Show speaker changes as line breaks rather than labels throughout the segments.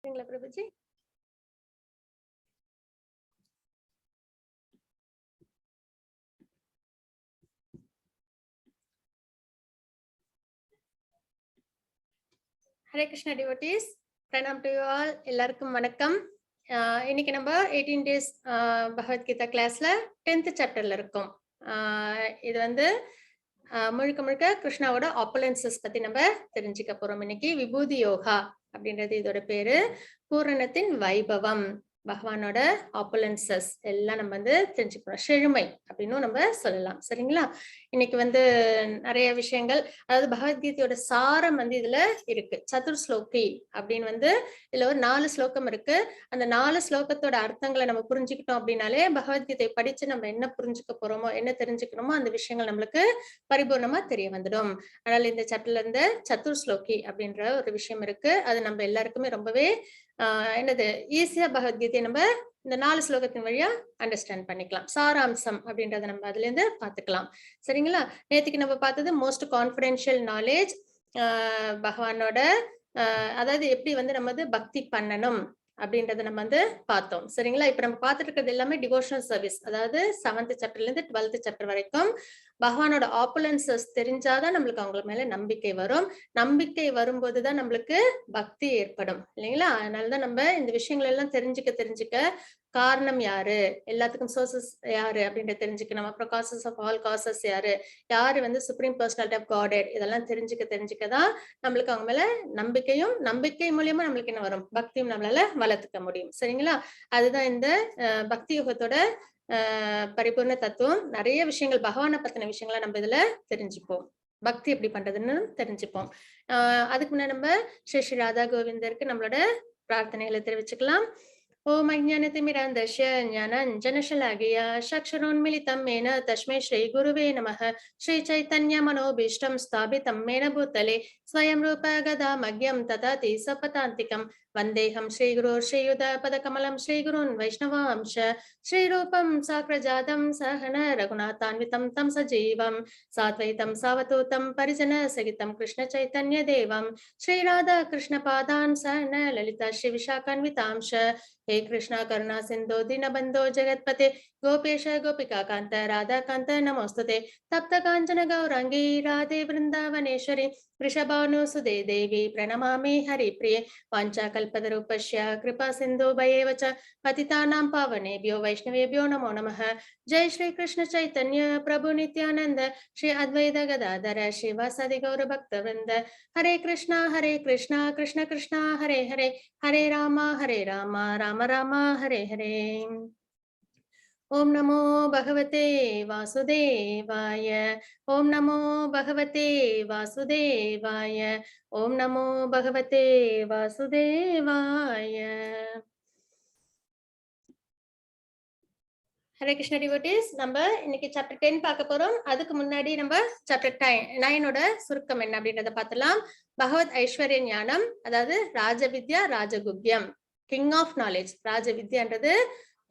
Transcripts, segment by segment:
சரிங்களா Prabhuji? Hare Krishna devotees, Pranam to you all. எல்லாருக்கும் வணக்கம். இன்னைக்கு நம்ம 18 டேஸ் பகவத்கீதா கிளாஸ்ல 10th சாப்டர்ல இருக்கோம். இது வந்து முழுக்க முழுக்க கிருஷ்ணாவோட ஆப்புலன்சஸ் பத்தி நம்ம தெரிஞ்சுக்க போறோம். இன்னைக்கு விபூதி யோகா அப்படின்றது இதோட பேரு. பூரணத்தின் வைபவம், பகவானோட ஆப்புலன்சஸ் எல்லாம் நம்ம வந்து தெரிஞ்சுக்கிறோம். செழுமை அப்படின்னு நம்ம சொல்லலாம். சரிங்களா? இன்னைக்கு வந்து நிறைய விஷயங்கள், அதாவது பகவத்கீதையோட சாரம் வந்து இதுல இருக்கு. சதுர் ஸ்லோகி அப்படின்னு வந்து இதுல ஒரு 4 ஸ்லோகம் இருக்கு. அந்த 4 ஸ்லோகத்தோட அர்த்தங்களை நம்ம புரிஞ்சுக்கிட்டோம் அப்படின்னாலே பகவத்கீதை படிச்சு நம்ம என்ன புரிஞ்சுக்க போறோமோ, என்ன தெரிஞ்சுக்கணுமோ அந்த விஷயங்கள் நம்மளுக்கு பரிபூர்ணமா தெரிய வந்துடும். அதனால இந்த சாப்டர்ல இருந்து சதுர் ஸ்லோகி அப்படின்ற ஒரு விஷயம் இருக்கு. அது நம்ம எல்லாருக்குமே ரொம்பவே என்னது ஈஸியா பகவத்கீதையை நம்ம இந்த 4 ஸ்லோகத்தின் வழியா அண்டர்ஸ்டாண்ட் பண்ணிக்கலாம். சாராம்சம் அப்படின்றத நம்ம அதுல இருந்து பாத்துக்கலாம். சரிங்களா? நேத்துக்கு நம்ம பார்த்தது மோஸ்ட் கான்பிடென்ஷியல் நாலேஜ், பகவானோட அதாவது எப்படி வந்து நம்ம வந்து பக்தி பண்ணணும் அப்படின்றத நம்ம வந்து பார்த்தோம். சரிங்களா? இப்ப நம்ம பார்த்துட்டு இருக்கிறது எல்லாமே டிவோஷனல் சர்வீஸ், அதாவது 7th சாப்டர்ல இருந்து 12th சாப்டர் வரைக்கும் பகவானோட ஆப்புலன்சஸ் தெரிஞ்சாதான் நம்மளுக்கு அவங்க மேல நம்பிக்கை வரும். நம்பிக்கை வரும்போதுதான் நம்மளுக்கு பக்தி ஏற்படும், இல்லைங்களா? அதனாலதான் நம்ம இந்த விஷயங்கள் எல்லாம் தெரிஞ்சுக்க காரணம் யாரு, எல்லாத்துக்கும் சோர்சஸ் யாரு அப்படின்றத தெரிஞ்சுக்கணும். அப்புறம் காசஸ் ஆஃப் ஆல் காசஸ் யாரு, யாரு வந்து சுப்ரீம் பர்சனாலிட்டி ஆஃப் காடட், இதெல்லாம் தெரிஞ்சுக்கதான் நம்மளுக்கு அவங்க மேல நம்பிக்கையும், நம்பிக்கை மூலியமா நம்மளுக்கு என்ன வரும், பக்தியும் நம்மளால வளர்த்துக்க முடியும். சரிங்களா? அதுதான் இந்த பக்தி யுகத்தோட பரிபூர்ண தத்துவம். நிறைய விஷயங்கள் பகவானை பத்தின விஷயங்களை நம்ம இதுல தெரிஞ்சுப்போம். பக்தி எப்படி பண்றதுன்னு தெரிஞ்சுப்போம். அதுக்கு முன்னாடி நம்ம ஸ்ரீ ராதா கோவிந்தருக்கு நம்மளோட பிரார்த்தனைகளை தெரிவிச்சுக்கலாம். ஓம் அஜ்ஞானதிமிராந்தஸ்ய ஞானாஞ்சனசலாகிய சக்ஷரோன்மிலிதம் மேன தஸ்மை ஸ்ரீ குருவே நமः. ஸ்ரீ சைத்தன்ய மனோபீஷ்டம் ஸ்தாபிதம் மேன பூதலே ஸ்வயம் ரூப கதா மக்யம் ததாதி சபதாந்திகம் வந்தேகம் ஸ்ரீகுரு ஸ்ரீயுத பதகமலம் ஸ்ரீகுருன் வைஷ்ணவாம்ச ஸ்ரீரூபம் சாக்ரஜாதம் சஹன ரகுநாதான்விதம் தம் சஜீவம் சாத்வைதம் சாவதூதம் பரிஜன சகிதம் கிருஷ்ண சைத்தன்ய தேவம் ஸ்ரீராதா கிருஷ்ண பாதான் சஹன லலிதா ஸ்ரீ விஷாகான்விதாம்ச. हे कृष्णा करुणा सिंधु दीनबंधो जगत्पते गोपेश गोपिका कांत राधा कांत नमोस्तुते तप्त कांचन गौरांगी राधे वृंदावनेश्वरी वृषभानुसुदे देवी प्रणमामि हरिप्रिये वाञ्छाकल्पतरुपस्य कृपा सिन्धुभयेव च पतितानां पावनेभ्यो वैष्णवेभ्यो नमो नमः. जय श्री कृष्ण चैतन्य प्रभु नित्यानंद श्री अद्वैत गदाधर श्रीवासादि गौर भक्तवृंद. हरे कृष्णा कृष्ण कृष्णा हरे हरे, हरे राम राम राम हरे हरे. ओम नमो भगवते वासुदेवाय, ओम नमो भगवते वासुदेवाय, ओम नमो भगवते वासुदेवाय. ஹரே கிருஷ்ண டிவோட்டீஸ், நம்ம இன்னைக்கு சாப்டர் 10 பார்க்க போறோம். அதுக்கு முன்னாடி நம்ம சாப்டர் 9 சுருக்கம் என்ன அப்படின்றத பார்த்தலாம். பகவத் ஐஸ்வர்ய ஞானம், அதாவது ராஜவித்யா ராஜகுக்யம், கிங் ஆஃப் நாலேஜ். ராஜவித்யான்றது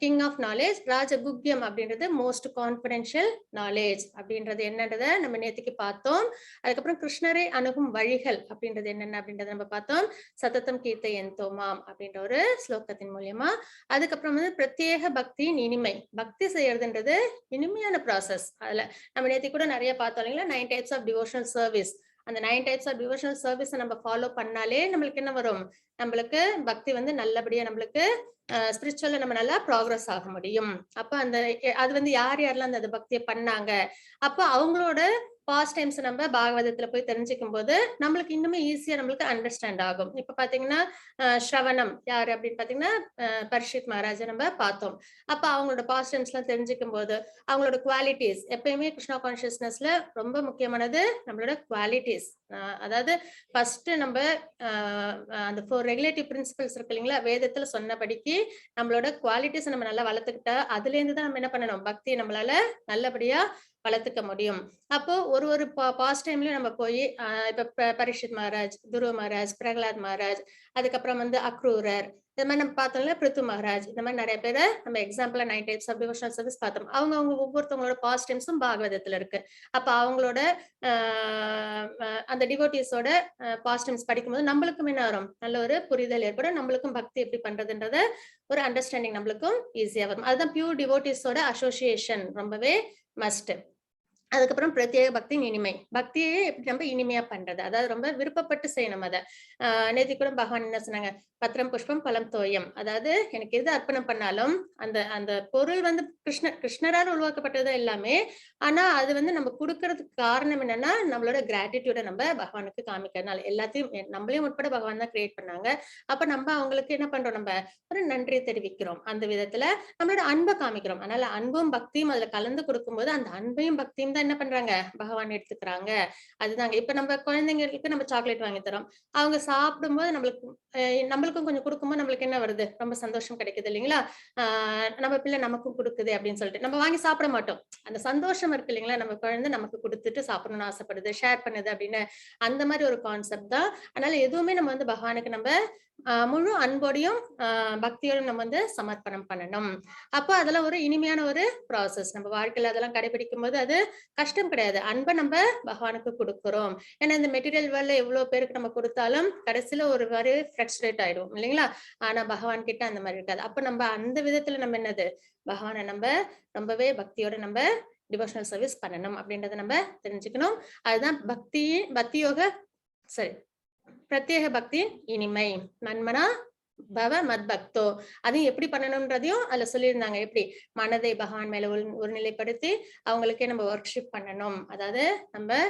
கிங் ஆஃப் நாலேஜ், ராஜகுக்யம் அப்படின்றது மோஸ்ட் கான்பிடென்ஷியல் நாலேஜ் அப்படின்றது என்னன்றத நம்ம நேற்றுக்கு பார்த்தோம். அதுக்கப்புறம் கிருஷ்ணரை அணுகும் வழிகள் அப்படின்றது என்னென்ன அப்படின்றத நம்ம பார்த்தோம். சததம் கீர்த்தை எந்தோமாம் அப்படின்ற ஒரு ஸ்லோகத்தின் மூலியமா. அதுக்கப்புறம் வந்து பிரத்யேக பக்தியின் இனிமை, பக்தி செய்யறதுன்றது இனிமையான ப்ராசஸ். அதுல நம்ம நேற்று கூட நிறைய பார்த்தோம் இல்லைங்களா, 9 டைப்ஸ் ஆஃப் டிவோஷனல் சர்வீஸ். அந்த 9 டைப்ஸ் ஆஃப் டிவோஷனல் சர்வீஸ் நம்ம ஃபாலோ பண்ணாலே நம்மளுக்கு என்ன வரும், நம்மளுக்கு பக்தி வந்து நல்லபடியா நம்மளுக்கு ஸ்பிரிச்சுவல்ல நம்ம நல்லா ப்ராக்ரஸ் ஆக முடியும். அப்ப அந்த அது வந்து யாரெல்லாம் அந்த பக்தியை பண்ணாங்க, அப்ப அவங்களோட பாஸ்ட் டைம்ஸ் நம்ம பாகவதத்துல போய் தெரிஞ்சுக்கும் போது நம்மளுக்கு இன்னுமே ஈஸியா நம்மளுக்கு அண்டர்ஸ்டாண்ட் ஆகும். இப்ப பாத்தீங்கன்னா ஸ்ரவணம் யாரு அப்படின்னு பாத்தீங்கன்னா பரிஷித் மகாராஜா நம்ம பார்த்தோம். அப்ப அவங்களோட பாஸ்ட் டைம்ஸ் எல்லாம் தெரிஞ்சுக்கும் போது அவங்களோட குவாலிட்டிஸ், எப்பயுமே கிருஷ்ணா கான்சியஸ்னஸ்ல ரொம்ப முக்கியமானது நம்மளோட குவாலிட்டிஸ். அதாவது ஃபர்ஸ்ட் நம்ம அந்த 4 ரெகுலேட்டிவ் பிரின்சிபல்ஸ் இருக்கு இல்லைங்களா, வேதத்துல சொன்னபடிக்கு நம்மளோட குவாலிட்டிஸ் நம்ம நல்லா வளர்த்துக்கிட்டா அதுல இருந்து தான் நம்ம என்ன பண்ணணும், பக்தி நம்மளால நல்லபடியா வளர்த்துக்க முடியும். அப்போ ஒரு பாஸ் டைம்லயும் நம்ம போய் இப்ப பரீட்சித் மகாராஜ், துருவ மகாராஜ், பிரகலாத் மகாராஜ், அதுக்கப்புறம் வந்து அக்ரூரர், இது மாதிரி நம்ம பார்த்தோம்ல பிருத்து மகாராஜ், இந்த மாதிரி நிறைய பேரை நம்ம எக்ஸாம்பிளா 9 டைப்ஸ் ஆஃப் டிவோஷனல் சர்வீஸ் பார்த்தோம். அவங்க ஒவ்வொருத்தவங்களோட பாஸ் டைம்ஸும் பாகவதத்துல இருக்கு. அப்ப அவங்களோட அந்த டிவோட்டிஸோட பாஸ் டைம்ஸ் படிக்கும்போது நம்மளுக்கும் என்ன வரும், நல்ல ஒரு புரிதல் ஏற்படும். நம்மளுக்கும் பக்தி எப்படி பண்றதுன்றத ஒரு அண்டர்ஸ்டாண்டிங் நம்மளுக்கும் ஈஸியா வரும். அதுதான் பியூர் டிவோட்டிஸோட அசோசியேஷன் ரொம்பவே மஸ்ட். அதுக்கப்புறம் பிரத்யேக பக்தியின் இனிமை. பக்தியே எப்படி நம்ம இனிமையா பண்றது, அதாவது ரொம்ப விருப்பப்பட்டு செய்யணும். அதை நேத்தி கூட பகவான் என்ன சொன்னாங்க, பத்திரம் புஷ்பம் பலம் தோயம். அதாவது எனக்கு எது அர்ப்பணம் பண்ணாலும் அந்த அந்த பொருள் வந்து கிருஷ்ணரால் உருவாக்கப்பட்டது எல்லாமே. ஆனா அது வந்து நம்ம கொடுக்கறதுக்கு காரணம் என்னன்னா நம்மளோட கிராட்டிடியூட நம்ம பகவானுக்கு காமிக்கிறதுனால. எல்லாத்தையும் நம்மளையும் உட்பட பகவான் தான் கிரியேட் பண்ணாங்க. அப்ப நம்ம அவங்களுக்கு என்ன பண்றோம், நம்ம ஒரு நன்றியை தெரிவிக்கிறோம். அந்த விதத்துல நம்மளோட அன்பை காமிக்கிறோம். அதனால அன்பும் பக்தியும் அதுல கலந்து கொடுக்கும்போது அந்த அன்பையும் பக்தியும் என்ன பண்றாங்க, பகவான் எடுத்துக்கிறாங்க. அதுதாங்க. இப்ப நம்ம குழந்தைங்களுக்கு நம்ம சாக்லேட் வாங்கி தரோம். அவங்க சாப்பிடும்போது நம்மளுக்கும் கொஞ்சம் கொடுக்கும்போது நம்மளுக்கு என்ன வருது, ரொம்ப சந்தோஷம் கிடைக்குது இல்லைங்களா? நம்ம பிள்ளை நமக்கும் கொடுக்குது அப்படின்னு சொல்லிட்டு நம்ம வாங்கி சாப்பிட மாட்டோம். அந்த சந்தோஷம் இருக்கு இல்லைங்களா, நம்ம குழந்தை நமக்கு கொடுத்துட்டு சாப்பிடணும்னு ஆசைப்படுது, ஷேர் பண்ணுது அப்படின்னு, அந்த மாதிரி ஒரு கான்செப்ட் தான். அதனால எதுவுமே நம்ம வந்து பகவானுக்கு நம்ம முழு அன்போடையும் பக்தியோடும் நம்ம வந்து சமர்ப்பணம் பண்ணணும். அப்போ அதெல்லாம் ஒரு இனிமையான ஒரு ப்ராசஸ். நம்ம வாழ்க்கையில அதெல்லாம் கடைபிடிக்கும் போது அது கஷ்டம் கிடையாது. அன்பை நம்ம பகவானுக்கு கொடுக்கிறோம். ஏன்னா இந்த மெட்டீரியல் வேர்ல்ட்ல எவ்வளவு பேருக்கு நம்ம கொடுத்தாலும் கடைசியில ஒரு மாதிரி ஃப்ரஸ்ட்ரேட் ஆயிடும் இல்லைங்களா? ஆனா பகவான் கிட்ட அந்த மாதிரி இருக்காது. அப்ப நம்ம அந்த விதத்துல நம்ம என்னது, பகவானை நம்ம ரொம்பவே பக்தியோட நம்ம டிவோஷனல் சர்வீஸ் பண்ணணும் அப்படின்றத நம்ம தெரிஞ்சுக்கணும். அதுதான் பக்தி யோக சரி பிரத்யேக பக்தியின் இனிமை. மன்மனா பவ மத் பக்தோ. அதையும் எப்படி பண்ணணும்ன்றதையும் அதுல சொல்லியிருந்தாங்க. எப்படி மனதை பகவான் மேல ஒருநிலைப்படுத்தி அவங்களுக்கே நம்ம ஒர்க்ஷிப் பண்ணணும், அதாவது நம்ம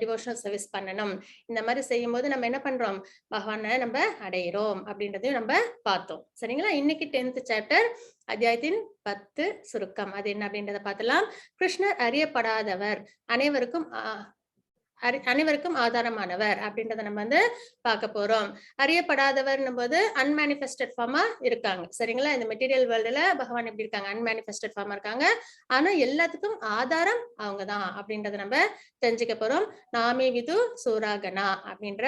டிவோஷனல் சர்வீஸ் பண்ணணும். இந்த மாதிரி செய்யும் போது நம்ம என்ன பண்றோம், பகவானை நம்ம அடையிறோம் அப்படின்றதையும் நம்ம பார்த்தோம். சரிங்களா? இன்னைக்கு 10th சாப்டர் அத்தியாயத்தின் 10 சுருக்கம் அது என்ன அப்படின்றத பார்த்தலாம். கிருஷ்ணர் அறியப்படாதவர், அனைவருக்கும் ஆதாரமானவர் அப்படின்றத நம்ம வந்து பார்க்க போறோம். அறியப்படாதவர் போது அன்மேனிஃபெஸ்டட் ஃபார்மா இருக்காங்க. சரிங்களா? இந்த மெட்டீரியல் வேர்ல்டுல பகவான் எப்படி இருக்காங்க, அன்மேனிஃபெஸ்டட் ஃபார்மா இருக்காங்க. ஆனா எல்லாத்துக்கும் ஆதாரம் அவங்கதான் அப்படின்றத நம்ம தெரிஞ்சுக்க போறோம். நாமே விது சூராகனா அப்படின்ற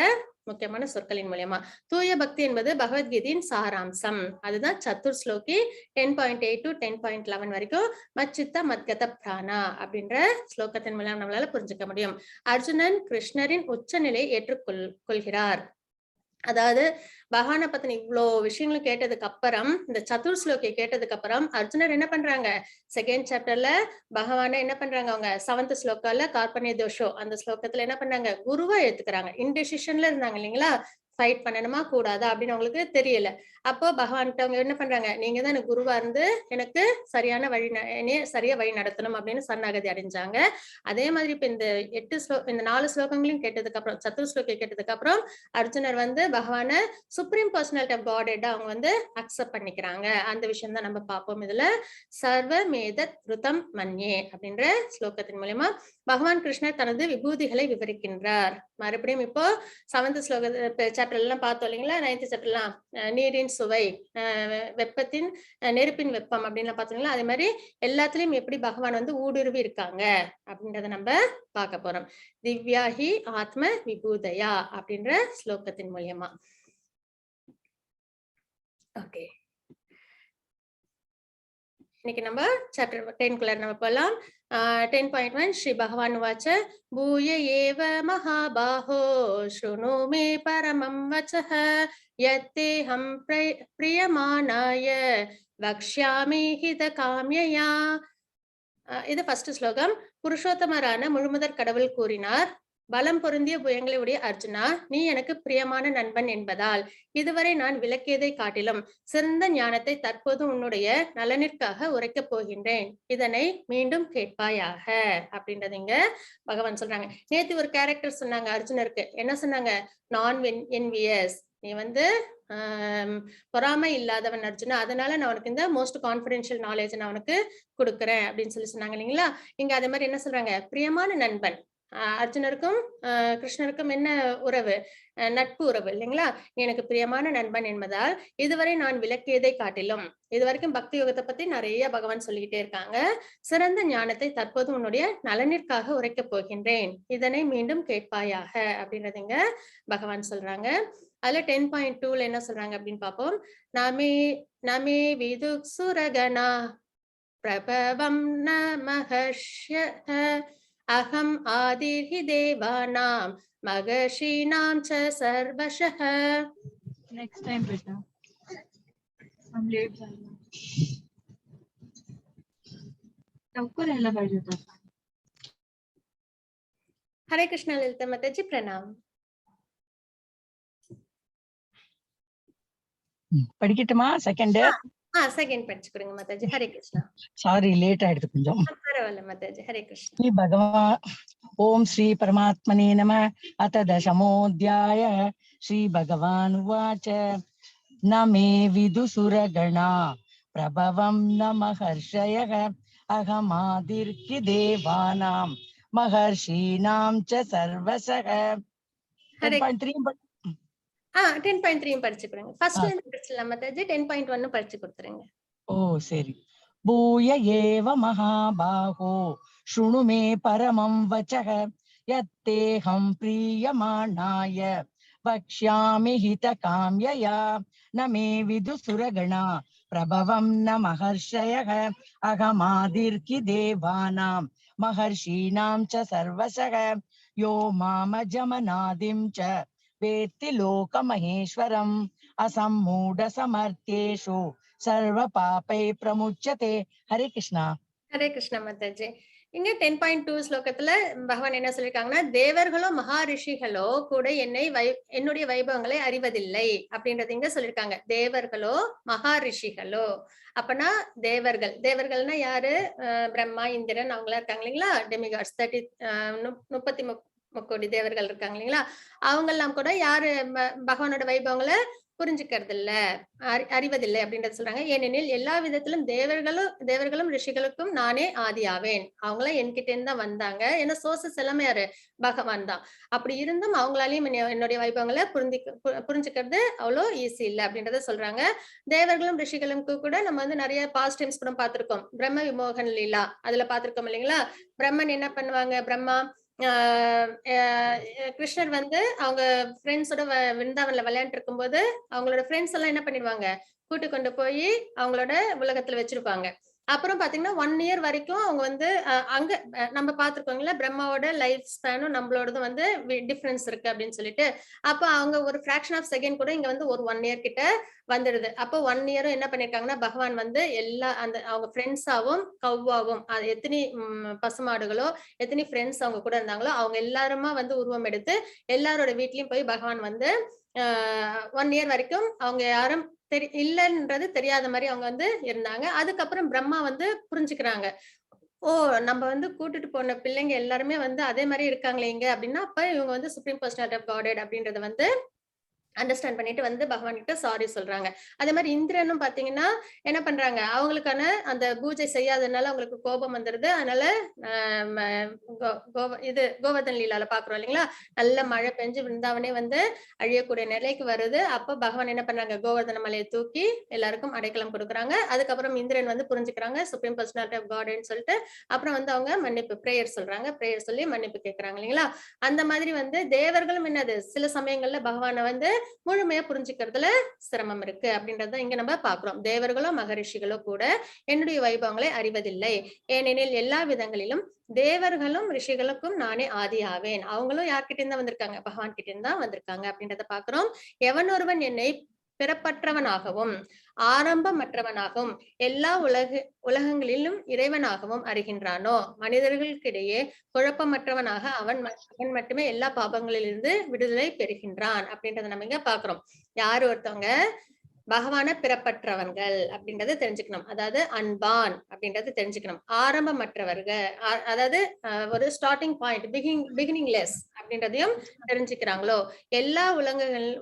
முக்கியமான சொற்களின் மூலியமா. தூய பக்தி என்பது பகவத்கீதையின் சாராம்சம். அதுதான் சத்துர் ஸ்லோகி 10.8 to 10.11 வரைக்கும் மச்சித்த மத்கத பிராணா அப்படின்ற ஸ்லோகத்தின் மூலம் நம்மளால புரிஞ்சுக்க முடியும். அர்ஜுனன் கிருஷ்ணரின் உச்சநிலை ஏற்றுக்கொள்கிறார். அதாவது பகவானை பத்தின இவ்வளோ விஷயங்களும் கேட்டதுக்கு அப்புறம், இந்த சதுர் ஸ்லோகியை கேட்டதுக்கு அப்புறம் அர்ஜுனர் என்ன பண்றாங்க, செகண்ட் சாப்டர்ல பகவானை என்ன பண்றாங்க, அவங்க 7th ஸ்லோகால கார்பனே தோஷோ அந்த ஸ்லோகத்துல என்ன பண்றாங்க, குருவா ஏத்துக்கிறாங்க. இன்டெசிஷன்ல இருந்தாங்க இல்லைங்களா, ஃபைட் பண்ணணுமா கூடாதா அப்படின்னு அவங்களுக்கு தெரியல. அப்போ பகவான்கிட்ட அவங்க என்ன பண்றாங்க, நீங்க தான் எனக்கு குருவா இருந்து எனக்கு சரியான சரியா வழி நடத்தணும் அப்படின்னு சரணாகதி அடைஞ்சாங்க. அதே மாதிரி இப்ப இந்த 4 ஸ்லோகங்களையும் கேட்டதுக்கு அப்புறம், சத்துரு ஸ்லோகை கேட்டதுக்கு அப்புறம் அர்ஜுனர் வந்து பகவான சுப்ரீம் பர்சனாலிட்டி ஆஃப் காட் அவங்க வந்து அக்செப்ட் பண்ணிக்கிறாங்க. அந்த விஷயம் தான் நம்ம பார்ப்போம். இதுல சர்வமேதத் ருதம் மன்யே அப்படின்ற ஸ்லோகத்தின் மூலமா பகவான் கிருஷ்ணர் தனது விபூதிகளை விவரிக்கின்றார். மறுபடியும் இப்போ 7th ஸ்லோக சாப்டர் எல்லாம் பார்த்தோம் இல்லைங்களா, 9th சாப்டர்லாம் நீரின் சுவை, வெப்பத்தின் நெருப்பின் வெப்பம் அப்படின்னு பார்த்தோம்ல, அதே மாதிரி எல்லாத்துலயும் எப்படி பகவான் வந்து ஊடுருவி இருக்காங்க அப்படின்றத நம்ம பார்க்க போறோம். திவ்யாஹி ஆத்ம விபூதயா அப்படின்ற ஸ்லோகத்தின் மூலியமா. ஓகே, இன்னைக்கு நம்ம சாப்டர் 10 நம்ம போலாம். 10.1 ஸ்ரீ பகவான் வாச்ச பூய ஏவ மகாபாஹோ ஸ்ருணு மே பரமம் வச்சஹ யத்தேஹம் பிரியமானாய வக்ஷ்யாமி ஹித காம்யயா. இது ஃபர்ஸ்ட் ஸ்லோகம். புருஷோத்தமரான முழுமுதற் கடவுள் கூறினார், பலம் பொருந்திய புயங்களை உடைய அர்ஜுனா, நீ எனக்கு பிரியமான நண்பன் என்பதால் இதுவரை நான் விளக்கியதை காட்டிலும் சிறந்த ஞானத்தை தற்போது உன்னுடைய நலனிற்காக உரைக்கப் போகின்றேன். இதனை மீண்டும் கேட்பாயாக அப்படின்றது இங்க பகவான் சொல்றாங்க. நேத்து ஒரு கேரக்டர் சொன்னாங்க அர்ஜுனருக்கு. என்ன சொன்னாங்க, நான் என்வியஸ், நீ வந்து பொறாமை இல்லாதவன் அர்ஜுனா, அதனால நான் உனக்கு இந்த மோஸ்ட் கான்பிடென்ஷியல் நாலேஜ் நான் உனக்கு கொடுக்குறேன் அப்படின்னு சொன்னாங்க இல்லைங்களா. இங்க அதே மாதிரி என்ன சொல்றாங்க, பிரியமான நண்பன். அர்ஜுனருக்கும் கிருஷ்ணருக்கும் என்ன உறவு? நட்பு உறவு இல்லைங்களா? எனக்கு பிரியமான நண்பன் என்பதால் இதுவரை நான் விளக்கியதை காட்டிலும் இதுவரைக்கும் பக்தி யோகத்தை பத்தி நிறைய பகவான் சொல்லிக்கிட்டே இருக்காங்க. சிறந்த ஞானத்தை தற்போது உன்னுடைய நலனிற்காக உரைக்கப் போகின்றேன். இதனை மீண்டும் கேட்பாயாக அப்படின்றதுங்க பகவான் சொல்றாங்க. அதுல 10.2ல என்ன சொல்றாங்க அப்படின்னு பார்ப்போம். நமே நமே விதுக் சுரகணா பிரபவம் ந மஹர்ஷ்யः அகம் ஆதிர்ஹி தேவானாம் மகர்ஷீணாம் ச சர்வஷः.
नेक्स्ट टाइम बेटा हम लेट झालो लवकर यायला पाहिजे होतं.
हरे कृष्णा ललिता माताजी प्रणाम.
படிக்கட்டுமா? செகண்ட்
செகண்ட் படிச்சு கொடுங்க மாதாஜி. ஹரே கிருஷ்ணா.
சாரி லேட் ஆயிடுது கொஞ்சம்.
பரவாயில்ல மாதாஜி. ஹரே கிருஷ்ணா.
ஸ்ரீ பகவான் ஓம் ஸ்ரீ பரமாத்மனே நம. அத தசமோऽध्याय. ஸ்ரீ பகவான் உவாச்ச நமே விதுசுரகணா பிரபவம் ந மஹர்ஷயः அகமாதிர்கி தேவானாம் மஹர்ஷீணாம் ச சர்வசக. 10.3
10.3 படிச்சு கொடுங்க. ஃபர்ஸ்ட்ல இருந்து படிச்சலாம் மாதாஜி. 10.1 படிச்சு கொடுத்துருங்க.
ஓ சரி. பூய ஏவ மகாபாஹோ ஸ்ருணு மே பரமம் வச்சः யத்தேஹம் பிரியமானாய வக்ஷ்யாமி ஹிதகாம்யயா ந மே விதுசுரகணா பிரபவம் ந மஹர்ஷயः அகமாதிர்கி தேவானாம் மஹர்ஷீணாம் ச சர்வசக யோ மாமஜமநாதிம் ச வேத்தி லோகமஹேஸ்வரம் அசம்மூட சமர்த்தேஷு சர்வ பாபை பிரமுச்சதே. ஹரே கிருஷ்ணா.
ஹரே கிருஷ்ணா மாதாஜி. இங்க 10.2 ஸ்லோகத்துல பகவான் என்ன சொல்லிருக்காங்கன்னா, தேவர்களோ மகா ரிஷிகளோ கூட என்னுடைய வைபவங்களை அறிவதில்லை அப்படின்றது இங்க சொல்லிருக்காங்க. தேவர்களோ மகா ரிஷிகளோ அப்பனா தேவர்கள்னா யாரு? பிரம்மா, இந்திரன் அவங்களா இருக்காங்க இல்லைங்களா? டெமிகாட்ஸ் 33 கோடி தேவர்கள் இருக்காங்க இல்லைங்களா? அவங்க எல்லாம் கூட யாரு பகவானோட வைபவங்களை புரிஞ்சுக்கிறது இல்ல, அறிவதில்லை அப்படின்றத சொல்றாங்க. ஏனெனில் எல்லா விதத்திலும் தேவர்களும் ரிஷிகளுக்கும் நானே ஆதியாவேன். அவங்களாம் என்கிட்ட இருந்து தான் வந்தாங்க. ஏன்னா சோர்சஸ் எல்லாமே யாரு? பகவான் தான். அப்படி இருந்தும் அவங்களாலையும் என்னுடைய வைபவங்களை புரிஞ்சுக்கிறது அவ்வளோ ஈஸி இல்லை அப்படின்றத சொல்றாங்க. தேவர்களும் ரிஷிகளுக்கு கூட நம்ம வந்து நிறைய பாஸ்ட் டைம்ஸ் கூட பார்த்திருக்கோம். பிரம்ம விமோகன் லீலா அதுல பார்த்திருக்கோம் இல்லைங்களா? பிரம்மன் என்ன பண்ணுவாங்க? பிரம்மா கிருஷ்ணர் வந்து அவங்க ஃப்ரெண்ட்ஸோட விருந்தாவன்ல விளையாண்டு இருக்கும்போது அவங்களோட ஃப்ரெண்ட்ஸ் எல்லாம் என்ன பண்ணிடுவாங்க? கூட்டு கொண்டு போய் அவங்களோட உலகத்துல வச்சிருப்பாங்க. அப்புறம் பாத்தீங்கன்னா 1 இயர் வரைக்கும் அவங்க வந்து அங்க நம்ம பாத்துருக்கோங்களா? பிரம்மாவோட லைஃப் ஸ்பேனும் நம்மளோடதும் வந்து டிஃபரன்ஸ் இருக்கு அப்படின்னு சொல்லிட்டு, அப்ப அவங்க ஒரு ஃபிராக்ஷன் ஆஃப் செகண்ட் கூட இங்க வந்து ஒரு 1 இயர் கிட்ட வந்துடுது. அப்போ 1 இயரும் என்ன பண்ணிருக்காங்கன்னா, பகவான் வந்து எல்லா அந்த அவங்க ஃப்ரெண்ட்ஸாவும் கவ்வாவும் எத்தனை பசுமாடுகளோ எத்தனை ஃப்ரெண்ட்ஸ் அவங்க கூட இருந்தாங்களோ அவங்க எல்லாருமா வந்து உருவம் எடுத்து எல்லாரோட வீட்லயும் போய் பகவான் வந்து 1 இயர் வரைக்கும் அவங்க யாரும் இல்லைன்றது தெரியாத மாதிரி அவங்க வந்து இருந்தாங்க. அதுக்கப்புறம் பிரம்மா வந்து புரிஞ்சுக்கிறாங்க. ஓ நம்ம வந்து கூட்டிட்டு போன பிள்ளைங்க எல்லாருமே வந்து அதே மாதிரி இருக்காங்களே இங்க அப்படின்னா, அப்ப இவங்க வந்து சுப்ரீம் பர்சனாலிட்டி ஆஃப் காட் அப்படின்றத வந்து அண்டர்ஸ்டாண்ட் பண்ணிட்டு வந்து பகவான் கிட்ட சாரி சொல்றாங்க. அதே மாதிரி இந்திரனும் பாத்தீங்கன்னா என்ன பண்றாங்க? அவங்களுக்கான அந்த பூஜை செய்யாதனால அவங்களுக்கு கோபம் வந்துருது. அதனால இது கோவர்தன் லீலால பாக்குறோம் இல்லைங்களா? நல்ல மழை பெஞ்சு விருந்தாவனே வந்து அழியக்கூடிய நிலைக்கு வருது. அப்ப பகவான் என்ன பண்றாங்க? கோவர்தன மலையை தூக்கி எல்லாருக்கும் அடைக்கலம் கொடுக்குறாங்க. அதுக்கப்புறம் இந்திரன் வந்து புரிஞ்சுக்கிறாங்க சுப்ரீம் பர்சனாலிட்டி ஆஃப் காட்னு சொல்லிட்டு அப்புறம் வந்து அவங்க மன்னிப்பு பிரேயர் சொல்றாங்க. பிரேயர் சொல்லி மன்னிப்பு கேட்கறாங்க இல்லைங்களா? அந்த மாதிரி வந்து தேவர்களும் என்னது சில சமயங்கள்ல பகவானை வந்து முழுமையா புரிஞ்சுக்கிறதுல சிரமம் இருக்கு அப்படின்றத இங்க நம்ம பாக்குறோம். தேவர்களோ மகரிஷிகளோ கூட என்னுடைய வைபவங்களை அறிவதில்லை. ஏனெனில் எல்லா விதங்களிலும் தேவர்களும் ரிஷிகளுக்கும் நானே ஆதி ஆவேன். அவங்களும் யார்கிட்ட இருந்தா வந்திருக்காங்க? பகவான் கிட்ட இருந்தா வந்திருக்காங்க அப்படின்றத பாக்குறோம். எவன் ஒருவன் என்னை பிறப்பற்றவனாகவும் ஆரம்பமற்றவனாகவும் எல்லா உலகங்களிலும் இறைவனாகவும் அறிகின்றானோ மனிதர்களுக்கிடையே குழப்பமற்றவனாக அவன் மட்டுமே எல்லா பாபங்களிலிருந்து விடுதலை பெறுகின்றான் அப்படின்றத நம்ம இங்க பாக்குறோம். யாரு ஒருத்தவங்க பகவான பிறப்பற்றவர்கள் அப்படின்றத தெரிஞ்சுக்கணும். அதாவது அன்பான் அப்படின்றத தெரிஞ்சுக்கணும். ஆரம்பமற்றவர்கள் அதாவது ஒரு ஸ்டார்டிங் பாயிண்ட் பிகினிங்லெஸ் அப்படின்றதையும் தெரிஞ்சுக்கிறாங்களோ எல்லா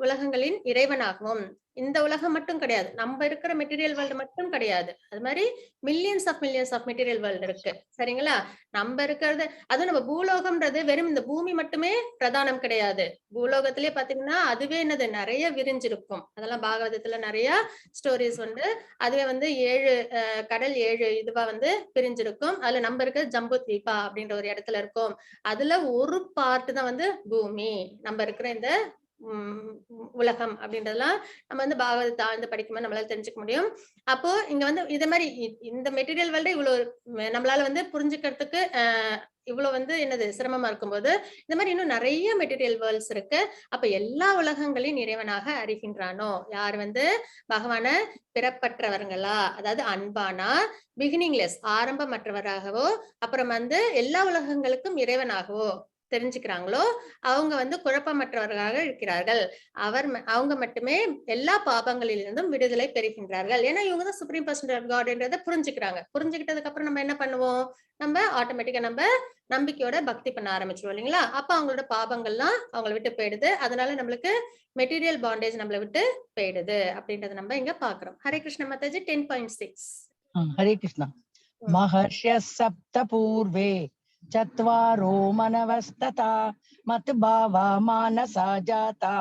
உலகங்களின் இறைவனாகவும் இந்த உலகம் மட்டும் கிடையாது, நம்ம இருக்கிற மெட்டீரியல் வேர்ல்டு மட்டும் கிடையாது, அது மாதிரி மில்லியன்ஸ் ஆஃப் மெட்டீரியல் வேர்ல்டு இருக்கு. சரிங்களா? நம்ம இருக்கிறது, அதுவும் நம்ம பூலோகம்ன்றது வெறும் இந்த பூமி மட்டுமே பிரதானம் கிடையாது. பூலோகத்திலே பாத்தீங்கன்னா அதுவே என்னது நிறைய விரிஞ்சிருக்கும். அதெல்லாம் பாகவதத்துல நிறைய ஸ்டோரிஸ் வந்து அதுவே வந்து 7 கடல் 7 இதுவா வந்து பிரிஞ்சிருக்கும். அதுல நம்ம இருக்கிறது ஜம்பு தீபா அப்படின்ற ஒரு இடத்துல இருக்கும். அதுல ஒரு பார்ட் தான் வந்து பூமி, நம்ம இருக்கிற இந்த உலகம் அப்படின்றதெல்லாம் நம்ம வந்து பாகவதத்தை ஆழ்ந்து படிக்கும்போது நம்மளால தெரிஞ்சுக்க முடியும். அப்போ இங்க வந்து இதே மாதிரி இந்த மெட்டீரியல் வேர்ல்டு இவ்வளவு நம்மளால வந்து புரிஞ்சுக்கிறதுக்கு இவ்வளவு வந்து என்னது சிரமமா இருக்கும்போது இந்த மாதிரி இன்னும் நிறைய மெட்டீரியல் வேர்ல்ட்ஸ் இருக்கு. அப்ப எல்லா உலகங்களையும் இறைவனாக அறிகின்றானோ யார் வந்து பகவான பிறப்பற்றவர்களா, அதாவது அன்பானா, பிகினிங்லெஸ் ஆரம்பமற்றவராகவோ, அப்புறம் வந்து எல்லா உலகங்களுக்கும் இறைவனாகவோ தெரிஞ்சுக்கிறாங்களோ அவங்க வந்து குழப்பமற்றவர்களாக இருக்கிறார்கள். அவங்க மட்டுமே எல்லா பாபங்களிலிருந்தும் விடுதலை பெறுகின்றார்கள். ஏன்னா இவங்க தான் சுப்ரீம் பர்சன் ஆஃப் காட்ன்றதை புரிஞ்சுக்கிறாங்க. புரிஞ்சுக்கிட்டதுக்கு அப்புறம் நம்ம என்ன பண்ணுவோம், நம்ம ஆட்டோமேட்டிக்கா நம்ம நம்பிக்கையோட பக்தி பண்ண ஆரம்பிச்சிருவோம் இல்லைங்களா? அப்ப அவங்களோட பாபங்கள்லாம் அவங்களை விட்டு போயிடுது. அதனால நம்மளுக்கு மெட்டீரியல் பாண்டேஜ் நம்மளை விட்டு போயிடுது அப்படின்றத நம்ம இங்க பாக்குறோம். ஹரே கிருஷ்ண மாதாஜி. 10.6.
ஹரே கிருஷ்ணா. மஹர்ஷ்ய சப்த பூர்வே சத்வாரோ மனவஸ்ததா மத்பாவா மானசா ஜாதா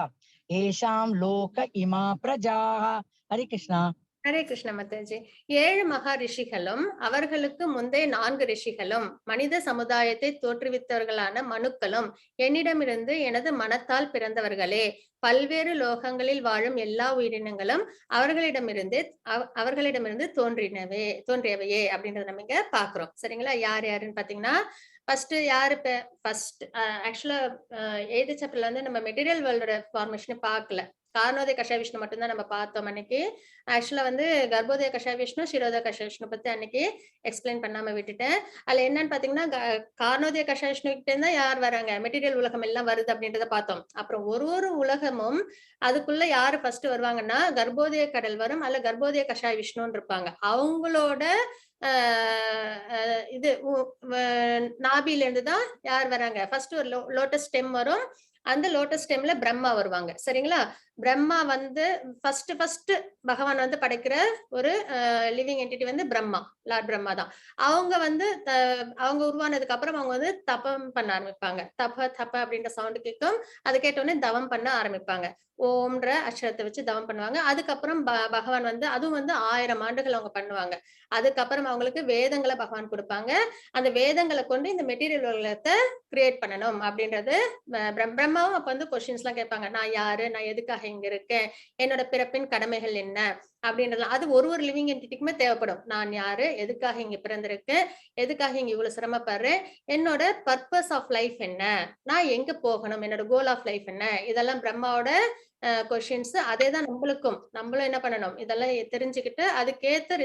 ஏஷாம் லோக இமா பிரஜாஹ. ஹரே கிருஷ்ணா.
ஹரே கிருஷ்ண மாதாஜி. 7 மகா ரிஷிகளும் அவர்களுக்கு முந்தைய 4 ரிஷிகளும் மனித சமுதாயத்தை தோற்றுவித்தவர்களான மனுக்களும் என்னிடமிருந்து எனது மனத்தால் பிறந்தவர்களே. பல்வேறு லோகங்களில் வாழும் எல்லா உயிரினங்களும் அவர்களிடமிருந்து தோன்றியவையே அப்படின்றத நம்ம இங்க பாக்குறோம். சரிங்களா? யார் யாருன்னு பாத்தீங்கன்னா ஃபர்ஸ்ட் யாரு ஃபர்ஸ்ட் ஆக்சுவலா 8th சாப்டர்ல வந்து நம்ம மெட்டீரியல் வேர்ல்டோட ஃபார்மேஷன் பார்க்கல. காரணோதய கஷாய விஷ்ணு மட்டும் தான் நம்ம பார்த்தோம் அன்னைக்கு. ஆக்சுவலா வந்து கர்ப்போதய கஷாய விஷ்ணு, சிரோதய கஷாய விஷ்ணு பத்தி அன்னைக்கு எக்ஸ்பிளைன் பண்ணாம விட்டுட்டேன். அதுல என்னன்னு பாத்தீங்கன்னா காரணோதய கஷாய விஷ்ணு கிட்ட இருந்தா யார் வராங்க, மெட்டீரியல் உலகம் எல்லாம் வருது அப்படின்றத பார்த்தோம். அப்புறம் ஒரு உலகமும் அதுக்குள்ள யாரு ஃபர்ஸ்ட் வருவாங்கன்னா கர்ப்போதய கடல் வரும், அல்ல கர்ப்போதய கஷாய விஷ்ணுன்னு இருப்பாங்க. அவங்களோட இது நாபில இருந்துதான் யார் வராங்க, ஃபர்ஸ்ட் ஒரு லோட்டஸ் ஸ்டெம் வரும். அந்த லோட்டஸ் ஸ்டெம்ல பிரம்மா வருவாங்க. சரிங்களா? பிரம்மா வந்து ஃபர்ஸ்ட் பகவான் வந்து படைக்கிற ஒரு லிவிங் என்டிட்டி வந்து பிரம்மா, லார்ட் பிரம்மா தான். அவங்க வந்து அவங்க உருவானதுக்கு அப்புறம் அவங்க வந்து தபம் பண்ண ஆரம்பிப்பாங்க. தப அப்படின்ற சவுண்ட் கேட்கும். அது கேட்டோடனே தவம் பண்ண ஆரம்பிப்பாங்க. ஓம்ன்ற அக்ஷரத்தை வச்சு தவம் பண்ணுவாங்க. அதுக்கப்புறம் பகவான் வந்து அதுவும் வந்து 1000 ஆண்டுகள் அவங்க பண்ணுவாங்க. அதுக்கப்புறம் அவங்களுக்கு வேதங்களை பகவான் கொடுப்பாங்க. அந்த வேதங்களை கொண்டு இந்த மெட்டீரியல் உலகத்தை கிரியேட் பண்ணணும் அப்படின்றது பிரம்மாவும் அப்ப வந்து கொஸ்டின்ஸ் எல்லாம் கேட்பாங்க. நான் யாரு, நான் எதுக்காக இங்க இருக்கேன், என்னோட பிறப்பின் கடமைகள் என்ன அப்படின்றது அது ஒரு லிவிங் என்டிட்டிக்குமே தேவைப்படும். நான் யாரு, எதுக்காக இங்க பிறந்திருக்கேன், எதுக்காக இங்க இவ்வளவு சிரமப்படுறேன், என்னோட பர்பஸ் ஆஃப் லைஃப் என்ன, நான் எங்க போகணும், என்னோட கோல் ஆஃப் லைஃப் என்ன, இதெல்லாம் பிரம்மாவோட கொஸ்டின்ஸ். அதேதான் நம்மளும் என்ன பண்ணணும், இதெல்லாம் தெரிஞ்சுக்கிட்டு அதுக்கேத்த